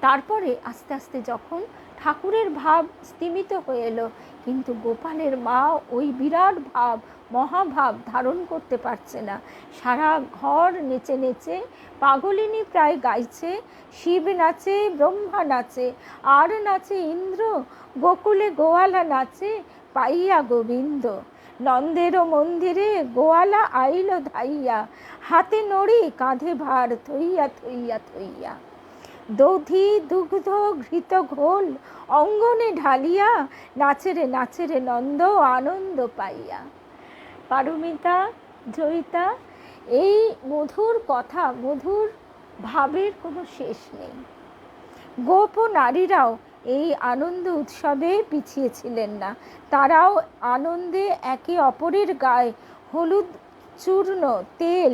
তারপরে আস্তে আস্তে যখন ঠাকুরের ভাব স্তিমিত হয়ে এলো, কিন্তু গোপালের মা ওই বিরাট ভাব, মহাভাব ধারণ করতে পারছে না। সারা ঘর নেচে নেচে পাগলিনী প্রায় গাইছে, শিব নাচে, ব্রহ্মা নাচে, আর নাচে ইন্দ্র, গোকুলে গোয়ালা নাচে, পাইয়া গোবিন্দ। নন্দেরও মন্দিরে গোয়ালা আইল ধাইয়া, হাতে নড়ি কাঁধে ভার থইয়া থইয়া থইয়া। দধি দুগ্ধ ঘৃত ঘোল অঙ্গনে ঢালিয়া, নাচেরে নাচেরে নন্দ আনন্দ পাইয়া। পারমিতা, জয়িতা, এই মধুর কথা, মধুর ভাবের কোনো শেষ নেই। গোপ ও নারীরাও এই আনন্দ উৎসবে পিছিয়ে ছিলেন না। তারাও আনন্দে একে অপরের গায়ে হলুদ চূর্ণ, তেল,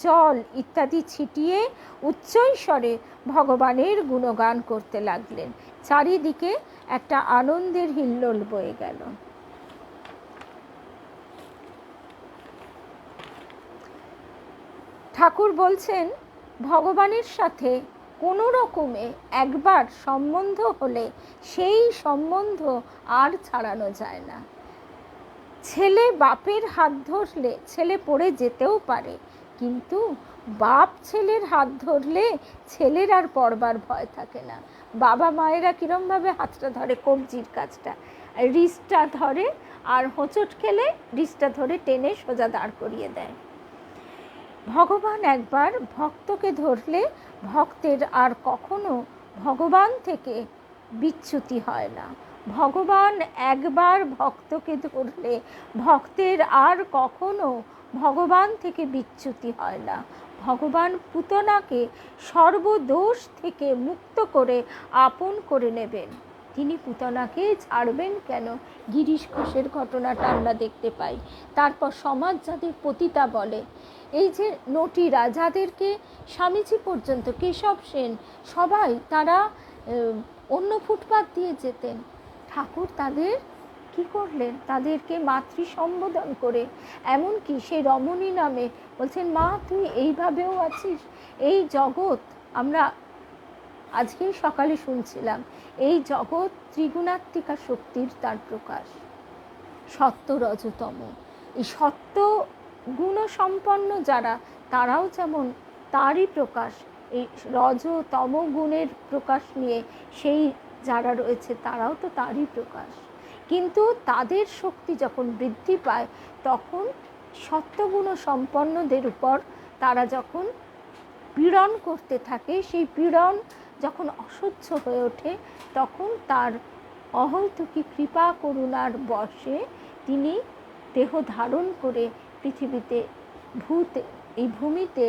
জল ইত্যাদি ছিটিয়ে উচ্চৈঃস্বরে ভগবানের গুণগান করতে লাগলেন। চারিদিকে একটা আনন্দের হিল্লোল বয়ে গেল। ঠাকুর বলছেন, ভগবানের সাথে কোনো রকমে একবার সম্বন্ধ হলে সেই সম্বন্ধ আর ছাড়ানো যায় না। ছেলে বাপের হাত ধরলে ছেলে পড়ে যেতেও পারে, কিন্তু বাপ ছেলের হাত ধরলে ছেলের আর পড়বার ভয় থাকে না। বাবা মায়েরা কীরমভাবে হাতটা ধরে, কবজির কাছটা, রিস্টটা ধরে, আর হোঁচট খেলে রিস্টটা ধরে টেনে সোজা দাঁড় করিয়ে দেয়। ভগবান একবার ভক্তকে ধরলে ভক্তের আর কখনো ভগবান থেকে বিচ্যুতি হয় না। ভগবান একবার ভক্তকে ধরলে ভক্তের আর কখনো ভগবান থেকে বিচ্যুতি হয় না। ভগবান পুতনাকে সর্বদোষ থেকে মুক্ত করে আপন করে নেবেন। তিনি পুতনাকে ছাড়বেন কেন? গিরিশ ঘোষের ঘটনাটা আমরা দেখতে পাই। তারপর সমাজ যাদের পতিতা বলে, এই যে নটিরা, যাদেরকে স্বামীজি পর্যন্ত, কেশব সেন, সবাই তারা অন্য ফুটপাত দিয়ে যেতেন, ঠাকুর তাদের কি করলেন, তাদেরকে মাতৃ সম্বোধন করে, এমনকি সেই রমণী নামে বলছেন, মা তুই এইভাবেও আছিস। এই জগৎ, আমরা আজকেই সকালে শুনছিলাম, এই জগৎ ত্রিগুণাত্মিকা শক্তির তার প্রকাশ, সত্য রজতম। এই সত্য গুণসম্পন্ন যারা, তারাও যেমন তারই প্রকাশ, এই রজ তম গুণের প্রকাশ নিয়ে সেই যারা রয়েছে তারাও তো তারই প্রকাশ। কিন্তু তাদের শক্তি যখন বৃদ্ধি পায়, তখন সত্যগুণ সম্পন্নদের উপর তারা যখন পীড়ন করতে থাকে, সেই পীড়ন যখন অসহ্য হয়ে ওঠে, তখন তার অহৈতুকী কৃপা করুণার বশে তিনি দেহ ধারণ করে পৃথিবীতে এই ভূমিতে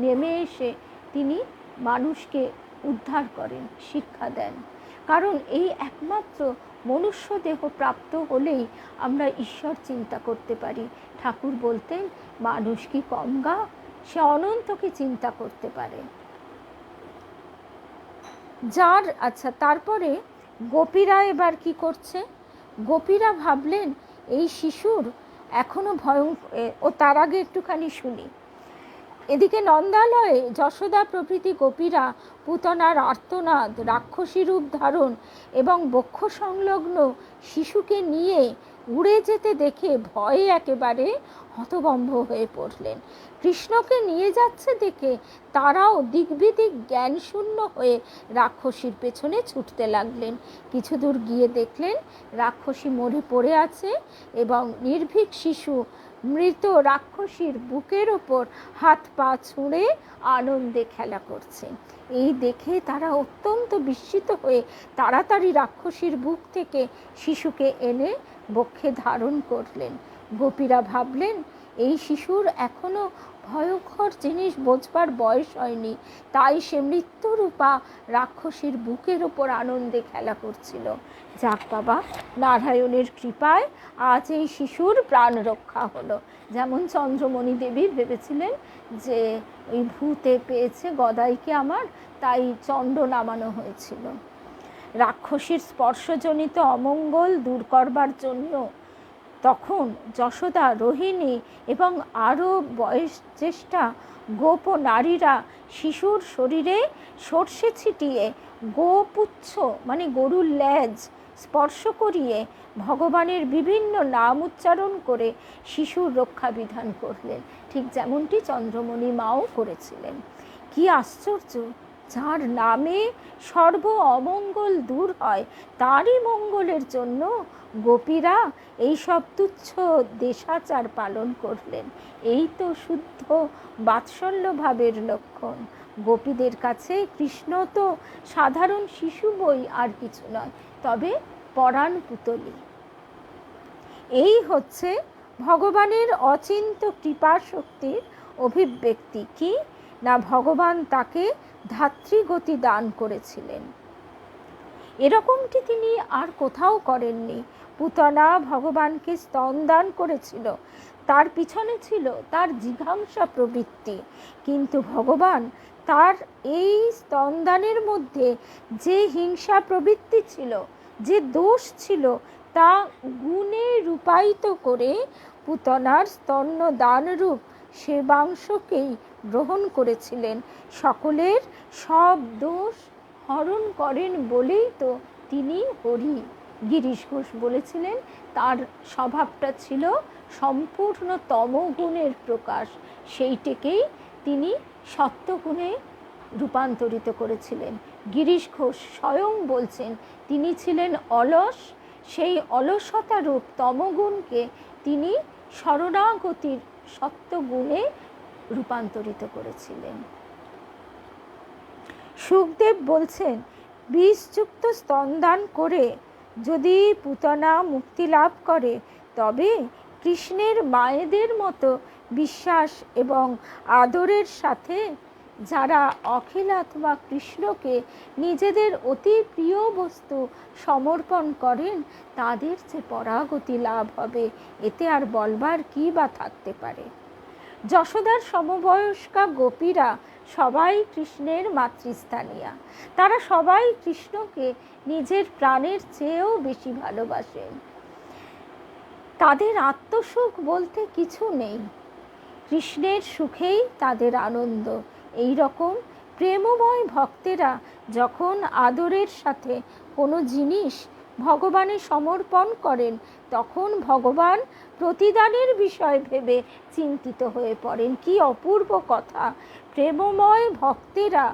নেমে এসে তিনি মানুষকে উদ্ধার করেন, শিক্ষা দেন। কারণ এই একমাত্র মনুষ্য দেহ প্রাপ্ত হলেই আমরা ঈশ্বর চিন্তা করতে পারি। ঠাকুর বলতেন, মানুষ কি কমগা, সে অনন্তকে চিন্তা করতে পারে। যার আচ্ছা, তারপরে গোপীরা এবার কি করছে, গোপীরা ভাবলেন এই শিশুর এখনো ও তার আগে একটুখানি শুনি। এদিকে নন্দালয়ে যশোদা প্রভৃতি গোপীরা পুতনার আর্তনাদ, রাক্ষসী রূপ ধারণ এবং বক্ষ সংলগ্ন শিশুকে নিয়ে উড়ে যেতে দেখে ভয়ে একেবারে হতভম্ব হয়ে পড়লেন। কৃষ্ণকে নিয়ে যাচ্ছে দেখে তারাও দিগ্বিদিক জ্ঞানশূন্য হয়ে রাক্ষসীর পেছনে ছুটতে লাগলেন। কিছু দূর গিয়ে দেখলেন রাক্ষসী মরে পড়ে আছে এবং নির্ভীক শিশু মৃত রাক্ষসীর বুকের ওপর হাত পা ছুঁড়ে আনন্দে খেলা করছে। এই দেখে তারা অত্যন্ত বিস্মিত হয়ে তাড়াতাড়ি রাক্ষসীর বুক থেকে শিশুকে এনে বক্ষে ধারণ করলেন। গোপীরা ভাবলেন এই শিশুর এখনো ভয়ঙ্কর জিনিস বোঝবার বয়স হয়নি, তাই সে মৃত্যুরূপা রাক্ষসীর বুকের ওপর আনন্দে খেলা করছিল। যাক বাবা, নারায়ণের কৃপায় আজ এই শিশুর প্রাণ রক্ষা হলো। যেমন চন্দ্রমণি দেবী ভেবেছিলেন যে ওই ভূতে পেয়েছে গদাইকে আমার, তাই চণ্ড নামানো হয়েছিল। রাক্ষসীর স্পর্শজনিত অমঙ্গল দূর করবার জন্য তখন যশোদা, রোহিণী এবং আরও বয়োজ্যেষ্ঠা গোপ নারীরা শিশুর শরীরে সর্ষে ছিটিয়ে গোপুচ্ছ মানে গরুর লেজ স্পর্শ করিয়ে ভগবানের বিভিন্ন নাম উচ্চারণ করে শিশুর রক্ষা বিধান করলেন, ঠিক যেমনটি চন্দ্রমণি মাও করেছিলেন। কি আশ্চর্য! যার নামে সর্ব অমঙ্গল দূর হয়, তারই মঙ্গলের জন্য গোপীরা এই সব তুচ্ছ দেশাচার পালন করলেন। এই তো শুদ্ধ বাৎসল্য ভাবের লক্ষণ। গোপীদের কাছে কৃষ্ণ তো সাধারণ শিশু বই, আর কিছু নয়, তবে পরাণ পুতলি। এই হচ্ছে ভগবানের অচিন্ত কৃপা শক্তির অভিব্যক্তি। কি না, ভগবান তাকে ধাত্রীগতি দান করেছিলেন। এরকমটি তিনি আর কোথাও করেননি। পুতনা ভগবানকে স্তন দান করেছিল, তার পিছনে ছিল তার জিঘাংসা প্রবৃত্তি, কিন্তু ভগবান তার এই স্তনদানের মধ্যে যে হিংসা প্রবৃত্তি ছিল, যে দোষ ছিল, তা গুণে রূপায়িত করে পুতনার স্তন্যদানরূপ সেবাংশকেই গ্রহণ করেছিলেন। সকলের সব দোষ হরণ করেন বলেই তো তিনি হরি। গিরিশ ঘোষ বলেছিলেন তার স্বভাবটা ছিল সম্পূর্ণ তমগুণের প্রকাশ, সেইটিকেই তিনি সত্যগুণে রূপান্তরিত করেছিলেন। গিরিশ ঘোষ স্বয়ং বলছেন তিনি ছিলেন অলস, সেই অলসতারূপ তমগুণকে তিনি শরণাগতির সত্যগুণে রূপান্তরিত করেছিলেন। সুখদেব বলছেন বিষযুক্ত স্তনদান করে যদি পুতনা মুক্তি লাভ করে, তবে কৃষ্ণের মায়েদের মতো বিশ্বাস এবং আদরের সাথে যারা অখিলাত্মা কৃষ্ণকে নিজেদের অতি প্রিয় বস্তু সমর্পণ করেন, তাদের যে পরাগতি লাভ হবে, এতে আর বলবার কি বা থাকতে পারে। যশোদার সমবয়স্কা গোপীরা সবাই কৃষ্ণের মাতৃস্থানীয়া। তারা সবাই কৃষ্ণকে নিজের প্রাণের চেয়েও বেশি ভালোবাসেন। তাদের আত্মসুখ বলতে কিছু নেই, কৃষ্ণের সুখেই তাদের আনন্দ। এই রকম প্রেমময় ভক্তেরা যখন আদরের সাথে কোনো জিনিস ভগবানে সমর্পণ করেন, তখন ভগবান প্রতিদানের বিষয় ভেবে চিন্তিত হয়ে পড়েন। কি অপূর্ব কথা! প্রেমময় ভক্তেরা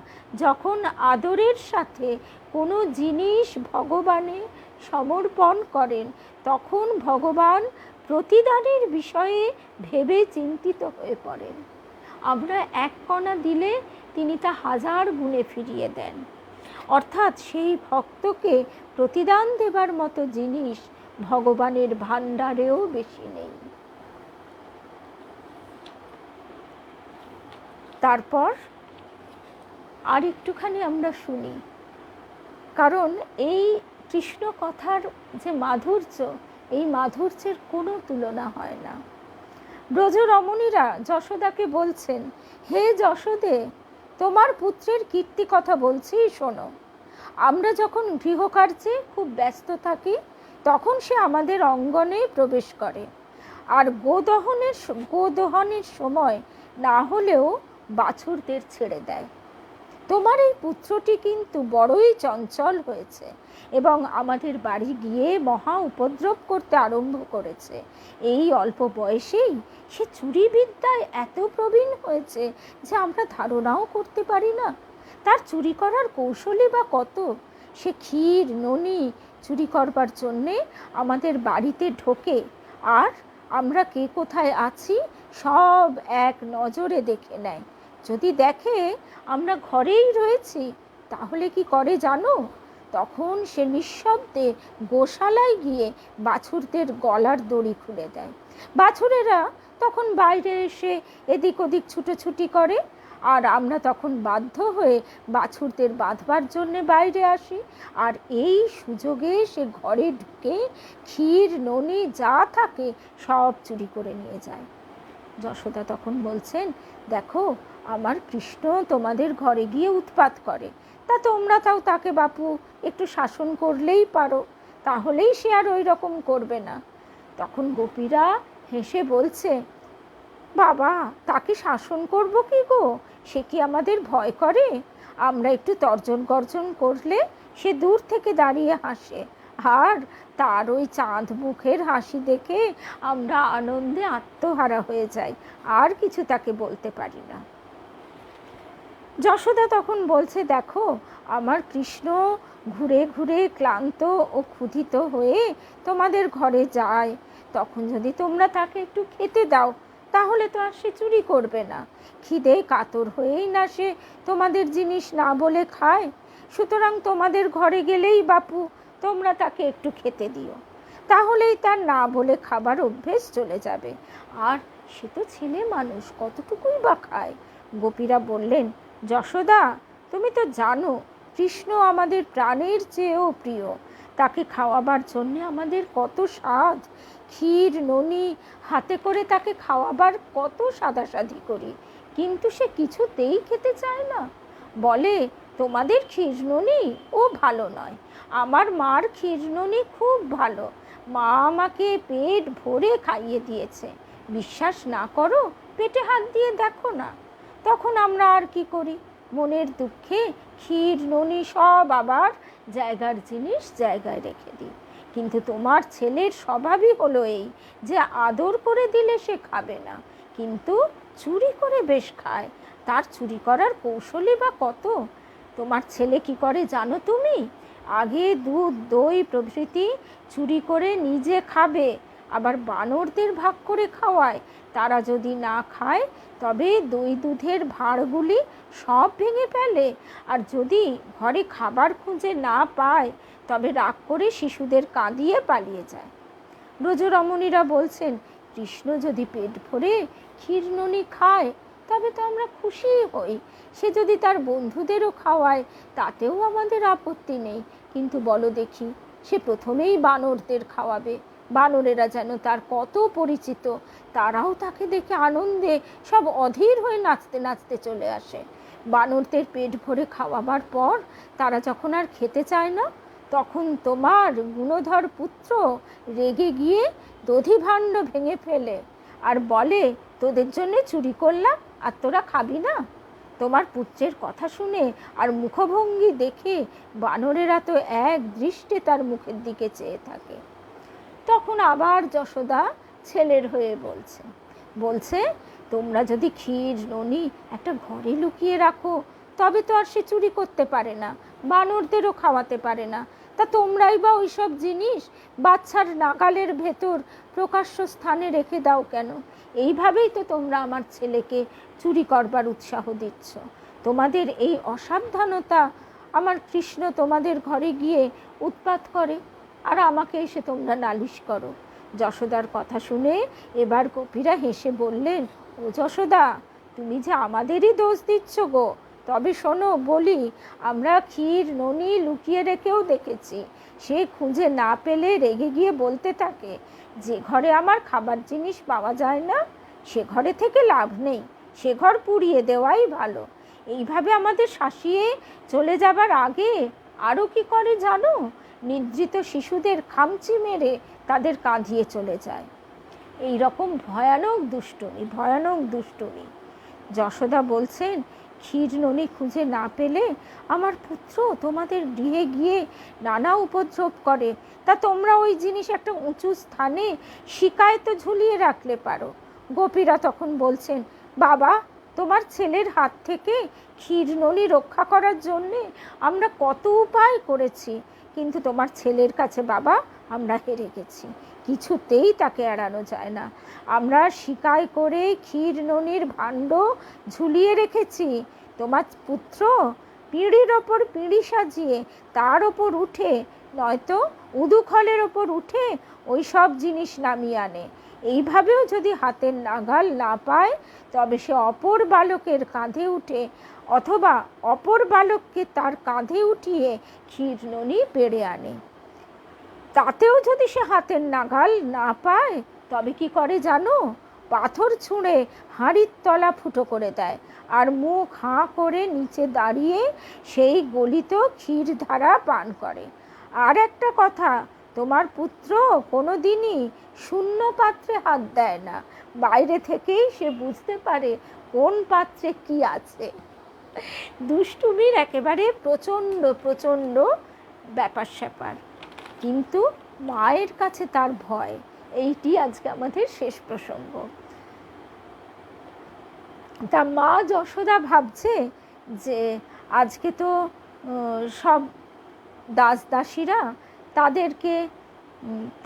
যখন আদরের সাথে কোনো জিনিস ভগবানে সমর্পণ করেন, তখন ভগবান প্রতিদানের বিষয়ে ভেবে চিন্তিত হয়ে পড়েন। আমরা এক কণা দিলে তিনি তা 1000 গুণে ফিরিয়ে দেন। অর্থাৎ সেই ভক্তকে প্রতিদান দেবার মতো জিনিস ভগবানের ভাণ্ডারেও বেশি নেই। তারপর আর একটুখানি আমরা শুনি, কারণ এই কৃষ্ণ কথার যে মাধুর্য, এই মাধুর্যের কোনো তুলনা হয় না। ব্রজ রমণীরা যশোদাকে বলছেন, হে যশোদে, তোমার পুত্রের কীর্তি কথা বলছি শোনো। আমরা যখন গৃহকার্যে খুব ব্যস্ত থাকি, তখন সে আমাদের অঙ্গনে প্রবেশ করে, আর গোদহনের সময় না হলেও বাছুরদের ছেড়ে দেয়। তোমার এই পুত্রটি কিন্তু বড়ই চঞ্চল হয়েছে এবং আমাদের বাড়ি গিয়ে মহা উপদ্রব করতে আরম্ভ করেছে। এই অল্প বয়সেই সে চুরি বিদ্যায় এত প্রবীণ হয়েছে যে আমরা ধারণাও করতে পারি না। তার চুরি করার কৌশলই বা কত! সে ক্ষীর ননি চুরি করবার জন্যে আমাদের বাড়িতে ঢোকে, আর আমরা কে কোথায় আছি সব এক নজরে দেখে নেয়। যদি দেখে আমরা ঘরেই রয়েছি, তাহলে কি করে জানো? তখন সে নিঃশব্দে গোশালায় গিয়ে বাছুরদের গলার দড়ি খুলে দেয়। বাছুরেরা তখন বাইরে এসে এদিক ওদিক ছুটোছুটি করে, আর আমরা তখন বাধ্য হয়ে বাছুরদের বাঁধবার জন্যে বাইরে আসি, আর এই সুযোগে সে ঘরে ঢুকে ক্ষীর ননি যা থাকে সব চুরি করে নিয়ে যায়। যশোদা তখন বলছেন, দেখো আমার কৃষ্ণ তোমাদের ঘরে গিয়ে উৎপাত করে, তা তোমরা তাও তাকে বাপু একটু শাসন করলেই পারো, তাহলেই সে আর ওই রকম করবে না। তখন গোপীরা হেসে বলছে, বাবা তাকে শাসন করব কি গো, সে কি আমাদের ভয় করে? আমরা একটু তর্জন গর্জন করলে সে দূর থেকে দাঁড়িয়ে হাসে, আর তার ওই চাঁদ মুখের হাসি দেখে আমরা আনন্দে আত্মহারা হয়ে যাই, আর কিছু তাকে বলতে পারি না। যশোদা তখন বলছে, দেখো আমার কৃষ্ণ ঘুরে ঘুরে ক্লান্ত ও ক্ষুধিত হয়ে তোমাদের ঘরে যায়, তখন যদি তোমরা তাকে একটু খেতে দাও, তাহলে তো আর সে চুরি করবে না। খিদে কাতর হয়েই না সে তোমাদের জিনিস না বলে খায়। সুতরাং তোমাদের ঘরে গেলেই বাপু তোমরা তাকে একটু খেতে দিও, তাহলেই তার না বলে খাবার অভ্যেস চলে যাবে, আর সে তো ছেলে মানুষ, কতটুকুই বা খায়। গোপীরা বললেন, যশোদা তুমি তো জানো কৃষ্ণ আমাদের প্রাণের চেয়েও প্রিয়, তাকে খাওয়াবার জন্যে আমাদের কত সাধ, ক্ষীর ননি হাতে করে তাকে খাওয়াবার কত সাদাসাদি করি, কিন্তু সে কিছুতেই খেতে চায় না। বলে, তোমাদের ক্ষীর ননি ও ভালো নয়, আমার মার ক্ষীর ননি খুব ভালো, মা আমাকে পেট ভরে খাইয়ে দিয়েছে, বিশ্বাস না করো পেটে হাত দিয়ে দেখো না। তখন আমরা আর কি করি, মনের দুঃখে ক্ষীর ননি সব আবার জায়গার জিনিস জায়গায় রেখে দিই। কিন্তু তোমার ছেলের স্বভাবই হলো এই যে আদর করে দিলে সে খাবে না, কিন্তু চুরি করে বেশ খায়। তার চুরি করার কৌশলই বা কত! তোমার ছেলে কি করে জানো তুমি? আগে দুধ দই প্রভৃতি চুরি করে নিজে খাবে, আবার বানরদের ভাগ করে খাওয়ায়। তারা যদি না খায় তবে দই দুধের ভাঁড়গুলি সব ভেঙে ফেলে, আর যদি ঘরে খাবার খুঁজে না পায় তবে রাগ করে শিশুদের কাঁদিয়ে পালিয়ে যায়। ব্রজরমণীরা বলছেন, কৃষ্ণ যদি পেট ভরে ক্ষীর ননি খায় তবে তো আমরা খুশি হই, সে যদি তার বন্ধুদেরও খাওয়ায় তাতেও আমাদের আপত্তি নেই, কিন্তু বলো দেখি সে প্রথমেই বানরদের খাওয়াবে, বানরেরা যেন তার কত পরিচিত, তারাও তাকে দেখে আনন্দে সব অধীর হয়ে নাচতে নাচতে চলে আসে। বানরদের পেট ভরে খাওয়াবার পর তারা যখন আর খেতে চায় না, তখন তোমার গুণধর পুত্র রেগে গিয়ে দধিভাণ্ড ভেঙে ফেলে আর বলে, তোদের জন্যে চুরি করলাম আর তোরা খাবি না? তোমার পুত্রের কথা শুনে আর মুখভঙ্গি দেখে বানরেরা তো এক দৃষ্টে তার মুখের দিকে চেয়ে থাকে। তখন আবার যশোদা ছেলের হয়ে বলছে, তোমরা যদি ক্ষীর ননি একটা ঘরে লুকিয়ে রাখো, তবে তো আর সে চুরি করতে পারে না, বানরদেরও খাওয়াতে পারে না। তা তোমরাই বা ওই সব জিনিস বাচ্চার নাগালের ভেতর প্রকাশ্য স্থানে রেখে দাও কেন? এইভাবেই তো তোমরা আমার ছেলেকে চুরি করবার উৎসাহ দিচ্ছ। তোমাদের এই অসাবধানতা আমার কৃষ্ণ তোমাদের ঘরে গিয়ে উৎপাত করে, আর আমাকে এসে তোমরা নালিশ করো। যশোদার কথা শুনে এবার গোপীরা হেসে বললেন, ও যশোদা, তুমি যে আমাদেরই দোষ দিচ্ছ গো। তবে শোনো বলি, আমরা ক্ষীর ননি লুকিয়ে রেখেও দেখেছি। সে খুঁজে না পেলে রেগে গিয়ে বলতে থাকে, যে ঘরে আমার খাবার জিনিস পাওয়া যায় না সে ঘরে থেকে লাভ নেই, সে ঘর পুড়িয়ে দেওয়াই ভালো। এইভাবে আমাদের শাসিয়ে চলে যাবার আগে আরও কি করে জানো? নিদ্রিত শিশুদের খামচি মেরে তাদের কাঁধিয়ে চলে যায়। এই রকম ভয়ানক দুষ্টুমি। যশোদা বলছেন, ক্ষীর ননি খুঁজে না পেলে আমার পুত্র তোমাদের গৃহে গিয়ে নানা উপদ্রব করে। তা তোমরা ওই জিনিস একটা উঁচু স্থানে শিকায় তো ঝুলিয়ে রাখলে পারো। গোপীরা তখন বলছেন, বাবা, তোমার ছেলের হাত থেকে ক্ষীর ননি রক্ষা করার জন্যে আমরা কত উপায় করেছি, কিন্তু তোমার ছেলের কাছে বাবা আমরা হেরে গেছি। কিছুতেই তাকে এড়ানো যায় না। আমরা শিকায় করে ক্ষীর ননির ভাণ্ড ঝুলিয়ে রেখেছি। তোমার পুত্র পিঁড়ির ওপর পিঁড়ি সাজিয়ে তার ওপর উঠে, নয়তো উদুখলের ওপর উঠে ওই সব জিনিস নামিয়ে আনে। এইভাবেও যদি হাতের নাগাল না পায়, তবে সে অপর বালকের কাঁধে উঠে অথবা অপর বালককে তার কাঁধে উঠিয়ে ক্ষীর ননি পেড়ে আনে। তাতেও যদি সে হাতের নাগাল না পায়, তবে কি করে জানো? পাথর ছুঁড়ে হাঁড়ির তলা ফুটো করে দেয় আর মুখ হাঁ করে নিচে দাঁড়িয়ে সেই গলিত ক্ষীর ধারা পান করে। আর একটা কথা, তোমার পুত্র কোনো দিনই শূন্য পাত্রে হাত দেয় না, বাইরে থেকেই সে বুঝতে পারে কোন পাত্রে কি আছে। দুষ্টুমির একেবারে প্রচণ্ড ব্যাপার স্যাপার, কিন্তু মায়ের কাছে তার ভয়। এইটি আজকে আমাদের শেষ প্রসঙ্গ। তা মা যশোদা ভাবছে যে আজকে তো সব দাসীরা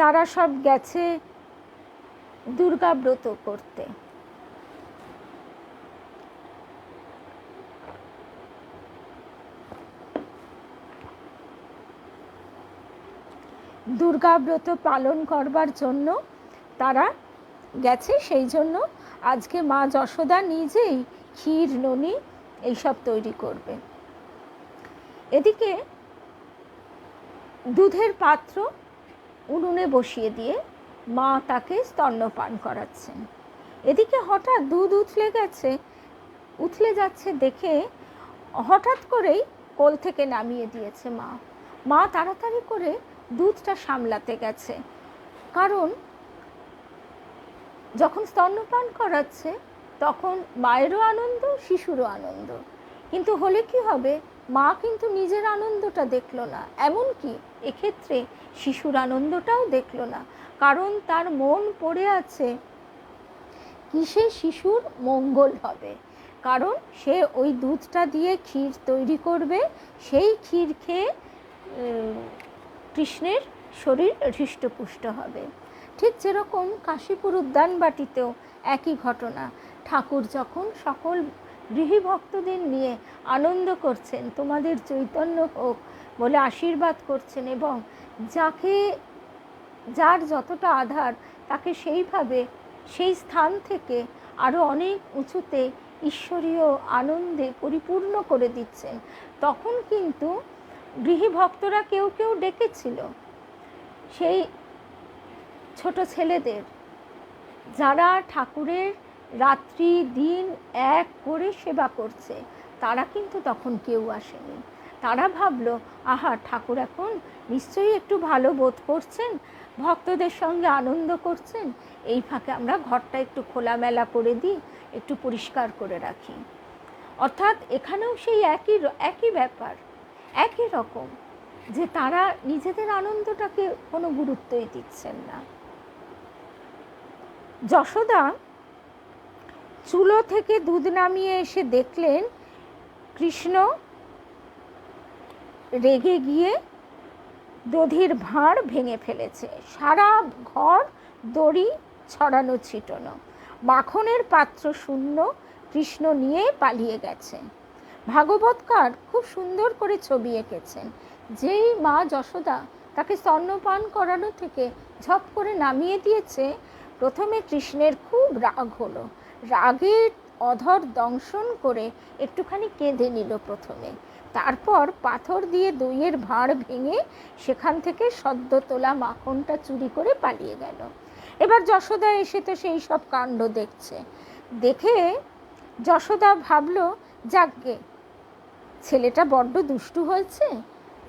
তারা সব গেছে দুর্গা ব্রত করতে। দুর্গা ব্রত পালন করবার জন্য তারা গেছে, সেই জন্য আজকে মা যশোদা নিজেই ক্ষীর ননি এইসব তৈরি করবে। এদিকে দুধের পাত্র উনুনে বসিয়ে দিয়ে মা তাকে স্তন্যপান করাচ্ছেন। এদিকে হঠাৎ দুধ উথলে যাচ্ছে দেখে হঠাৎ করেই কোল থেকে নামিয়ে দিয়েছে মা তাড়াতাড়ি করে দুধটা সামলাতে গেছে, কারণ যখন স্তন্যপান করাচ্ছে তখন মায়েরও আনন্দ, শিশুরও আনন্দ। কিন্তু হলে কি হবে, মা কিন্তু নিজের আনন্দটা দেখলো না, এমনকি এক্ষেত্রে শিশুর আনন্দটাও দেখলো না, কারণ তার মন পড়ে আছে কিসে শিশুর মঙ্গল হবে। কারণ সে ওই দুধটা দিয়ে ক্ষীর তৈরি করবে, সেই ক্ষীর খেয়ে কৃষ্ণের শরীর হৃষ্টপুষ্ট হবে। ঠিক যেরকম কাশীপুর উদ্যানবাটিতেও একই ঘটনা। ঠাকুর যখন সকল গৃহী ভক্তদের নিয়ে আনন্দ করছেন, তোমাদের চৈতন্য হোক বলে আশীর্বাদ করছেন, এবং যার যতটা আধার তাকে সেইভাবে সেই স্থান থেকে আরও অনেক উঁচুতে ঈশ্বরীয় আনন্দে পরিপূর্ণ করে দিচ্ছেন, তখন কিন্তু গৃহী ভক্তরা কেউ ডেকেছিল সেই ছোট ছেলেদের, যারা ঠাকুরের রাত্রি দিন এক করে সেবা করছে, তারা কিন্তু তখন কেউ আসেনি। তারা ভাবলো, আহা, ঠাকুর এখন নিশ্চয়ই একটু ভালো বোধ করছেন, ভক্তদের সঙ্গে আনন্দ করছেন, এই ফাঁকে আমরা ঘরটা একটু খোলামেলা করে দিই, একটু পরিষ্কার করে রাখি। অর্থাৎ এখানেও সেই একই ব্যাপার, একই রকম, যে তারা নিজেদের আনন্দটাকে কোনো গুরুত্বই দিচ্ছেন না। যশোদা চুলো থেকে দুধ নামিয়ে এসে দেখলেন কৃষ্ণ রেগে গিয়ে দধির ভাঁড় ভেঙে ফেলেছে। সারা ঘর দড়ি ছড়ানো ছিটানো, মাখনের পাত্র শূন্য, কৃষ্ণ নিয়ে পালিয়ে গেছে। ভাগবতকার খুব সুন্দর করে ছবি এঁকেছেন। যেই মা যশোদা তাকে স্তন্যপান করানো থেকে ঝপ করে নামিয়ে দিয়েছে, প্রথমে কৃষ্ণের খুব রাগ হলো। রাগের অধর দংশন করে একটুখানি কেঁদে নিল প্রথমে, তারপর পাথর দিয়ে দইয়ের ভাঁড় ভেঙে সেখান থেকে সদ্য তোলা মাখনটা চুরি করে পালিয়ে গেল। এবার যশোদা এসে তো সেই সব কাণ্ড দেখছে। দেখে যশোদা ভাবলো, যাকগে, ছেলেটা বড্ড দুষ্টু হয়েছে,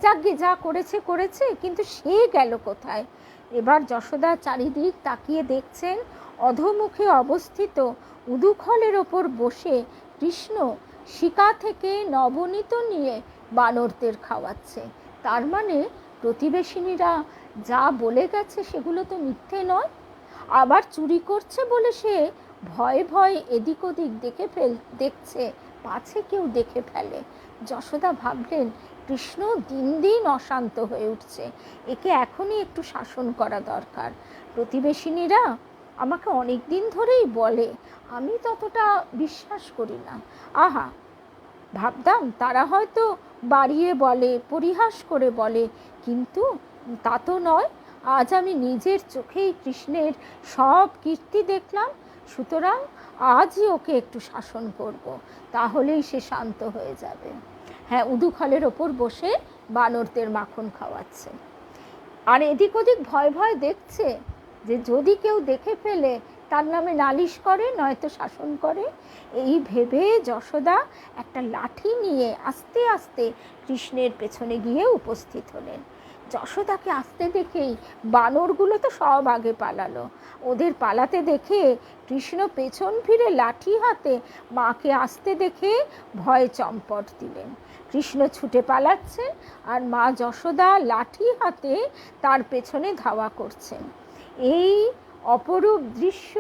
যাকগে, যা করেছে করেছে, কিন্তু সে গেল কোথায়। এবার যশোদা চারিদিক তাকিয়ে দেখছেন অধোমুখে অবস্থিত উদুখলের ওপর বসে কৃষ্ণ শিকা থেকে নবনীত নিয়ে বানরদের খাওয়াচ্ছে। তার মানে প্রতিবেশিনীরা যা বলে গেছে সেগুলো তো মিথ্যে নয়। আবার চুরি করছে বলে সে ভয়ে ভয়ে এদিক ওদিক দেখছে, পাছে কেউ দেখে ফেলে। যশোদা ভাবলেন, কৃষ্ণ দিন দিন অশান্ত হয়ে উঠছে, একে এখনই একটু শাসন করা দরকার। প্রতিবেশিনীরা আমাকে অনেক দিন ধরেই বলে, আমি ততটা বিশ্বাস করি না। আহা, ভাবতাম তারা হয়তো বাড়িয়ে বলে, পরিহাস করে বলে, কিন্তু তা তো নয়। আজ আমি নিজের চোখেই কৃষ্ণের সব কীর্তি দেখলাম, সুতরাং আজই ওকে একটু শাসন করব, তাহলেই সে শান্ত হয়ে যাবে। হ্যাঁ, উদুখলের ওপর বসে বানরদের মাখন খাওয়াচ্ছে, আর এদিক ওদিক ভয় ভয় দেখছে যে যদি কেউ দেখে ফেলে তার নামে নালিশ করে, নয়তো শাসন করে। এই ভেবে যশোদা একটা লাঠি নিয়ে আস্তে আস্তে কৃষ্ণের পেছনে গিয়ে উপস্থিত হলেন। যশোদাকে আসতে দেখেই বানরগুলো তো সব আগে পালালো। ওদের পালাতে দেখে কৃষ্ণ পেছন ফিরে লাঠি হাতে মাকে আসতে দেখে ভয়ে চম্পট দিলেন। কৃষ্ণ ছুটে পালাচ্ছেন আর মা যশোদা লাঠি হাতে তার পেছনে ধাওয়া করছেন। এই অপরূপ দৃশ্য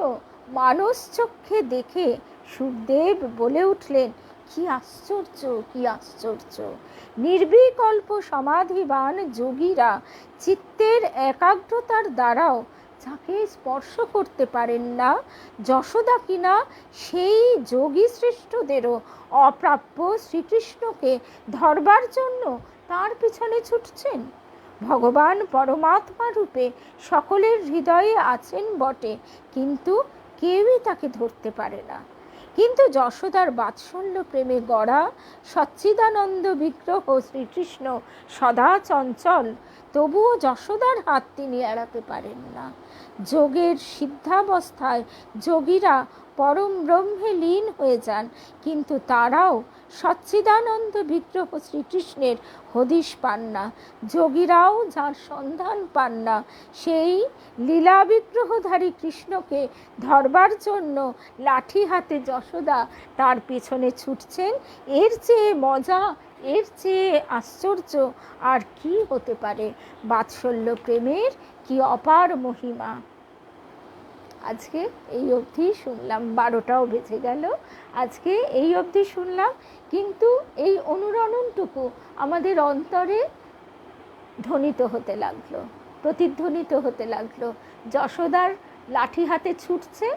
মানস চক্ষে দেখে সুখদেব বলে উঠলেন, কি আশ্চর্য, কি আশ্চর্য! নির্বিকল্প সমাধিবান যোগীরা চিত্তের একাগ্রতার দ্বারাও যাকে স্পর্শ করতে পারেন না, যশোদা কিনা সেই যোগী শ্রেষ্ঠদেরও অপ্রাপ্য শ্রীকৃষ্ণকে ধরবার জন্য তার পিছনে ছুটছেন। ভগবান পরমাত্মা রূপে সকলের হৃদয়ে আছেন বটে, কিন্তু কেউই তাকে ধরতে পারে না। কিন্তু যশোদার বাৎসল্য প্রেমে গড়া সচ্চিদানন্দ বিগ্রহ শ্রীকৃষ্ণ সদা চঞ্চল, তবুও যশোদার হাত তিনি এড়াতে পারেন না। যোগের সিদ্ধাবস্থায় যোগীরা পরম ব্রহ্মে লীন হয়ে যান, কিন্তু তারাও সচ্চিদানন্দ বিগ্রহ শ্রীকৃষ্ণের হদিশ পান না। যোগীরাও যার সন্ধান পান না, সেই লীলা বিগ্রহধারী কৃষ্ণকে ধরবার জন্য লাঠি হাতে যশোদা তার পেছনে ছুটছেন। এর চেয়ে মজা, এর চেয়ে আশ্চর্য আর কি হতে পারে? বাৎসল্য প্রেমের কি অপার মহিমা! আজকে এই অবধি শুনলাম, 12টাও বেজে গেল। আজকে এই অবধি শুনলাম, কিন্তু এই অনুরণনটুকু আমাদের অন্তরে ধ্বনিত হতে লাগলো, প্রতিধ্বনিত হতে লাগলো। যশোদার লাঠি হাতে ছুটছে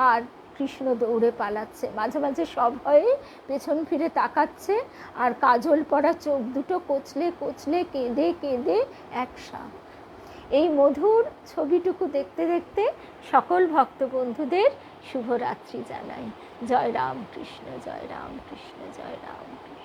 আর কৃষ্ণ দৌড়ে পালাচ্ছে, মাঝে মাঝে সভয়ে পেছন ফিরে তাকাচ্ছে, আর কাজল পরা চোখ দুটো কচলে কচলে কেঁদে কেঁদে একসা। এই মধুর ছবিটুকু দেখতে দেখতে সকল ভক্ত বন্ধুদের শুভরাত্রি জানাই। জয় রাম কৃষ্ণ, জয় রাম কৃষ্ণ, জয় রাম কৃষ্ণ।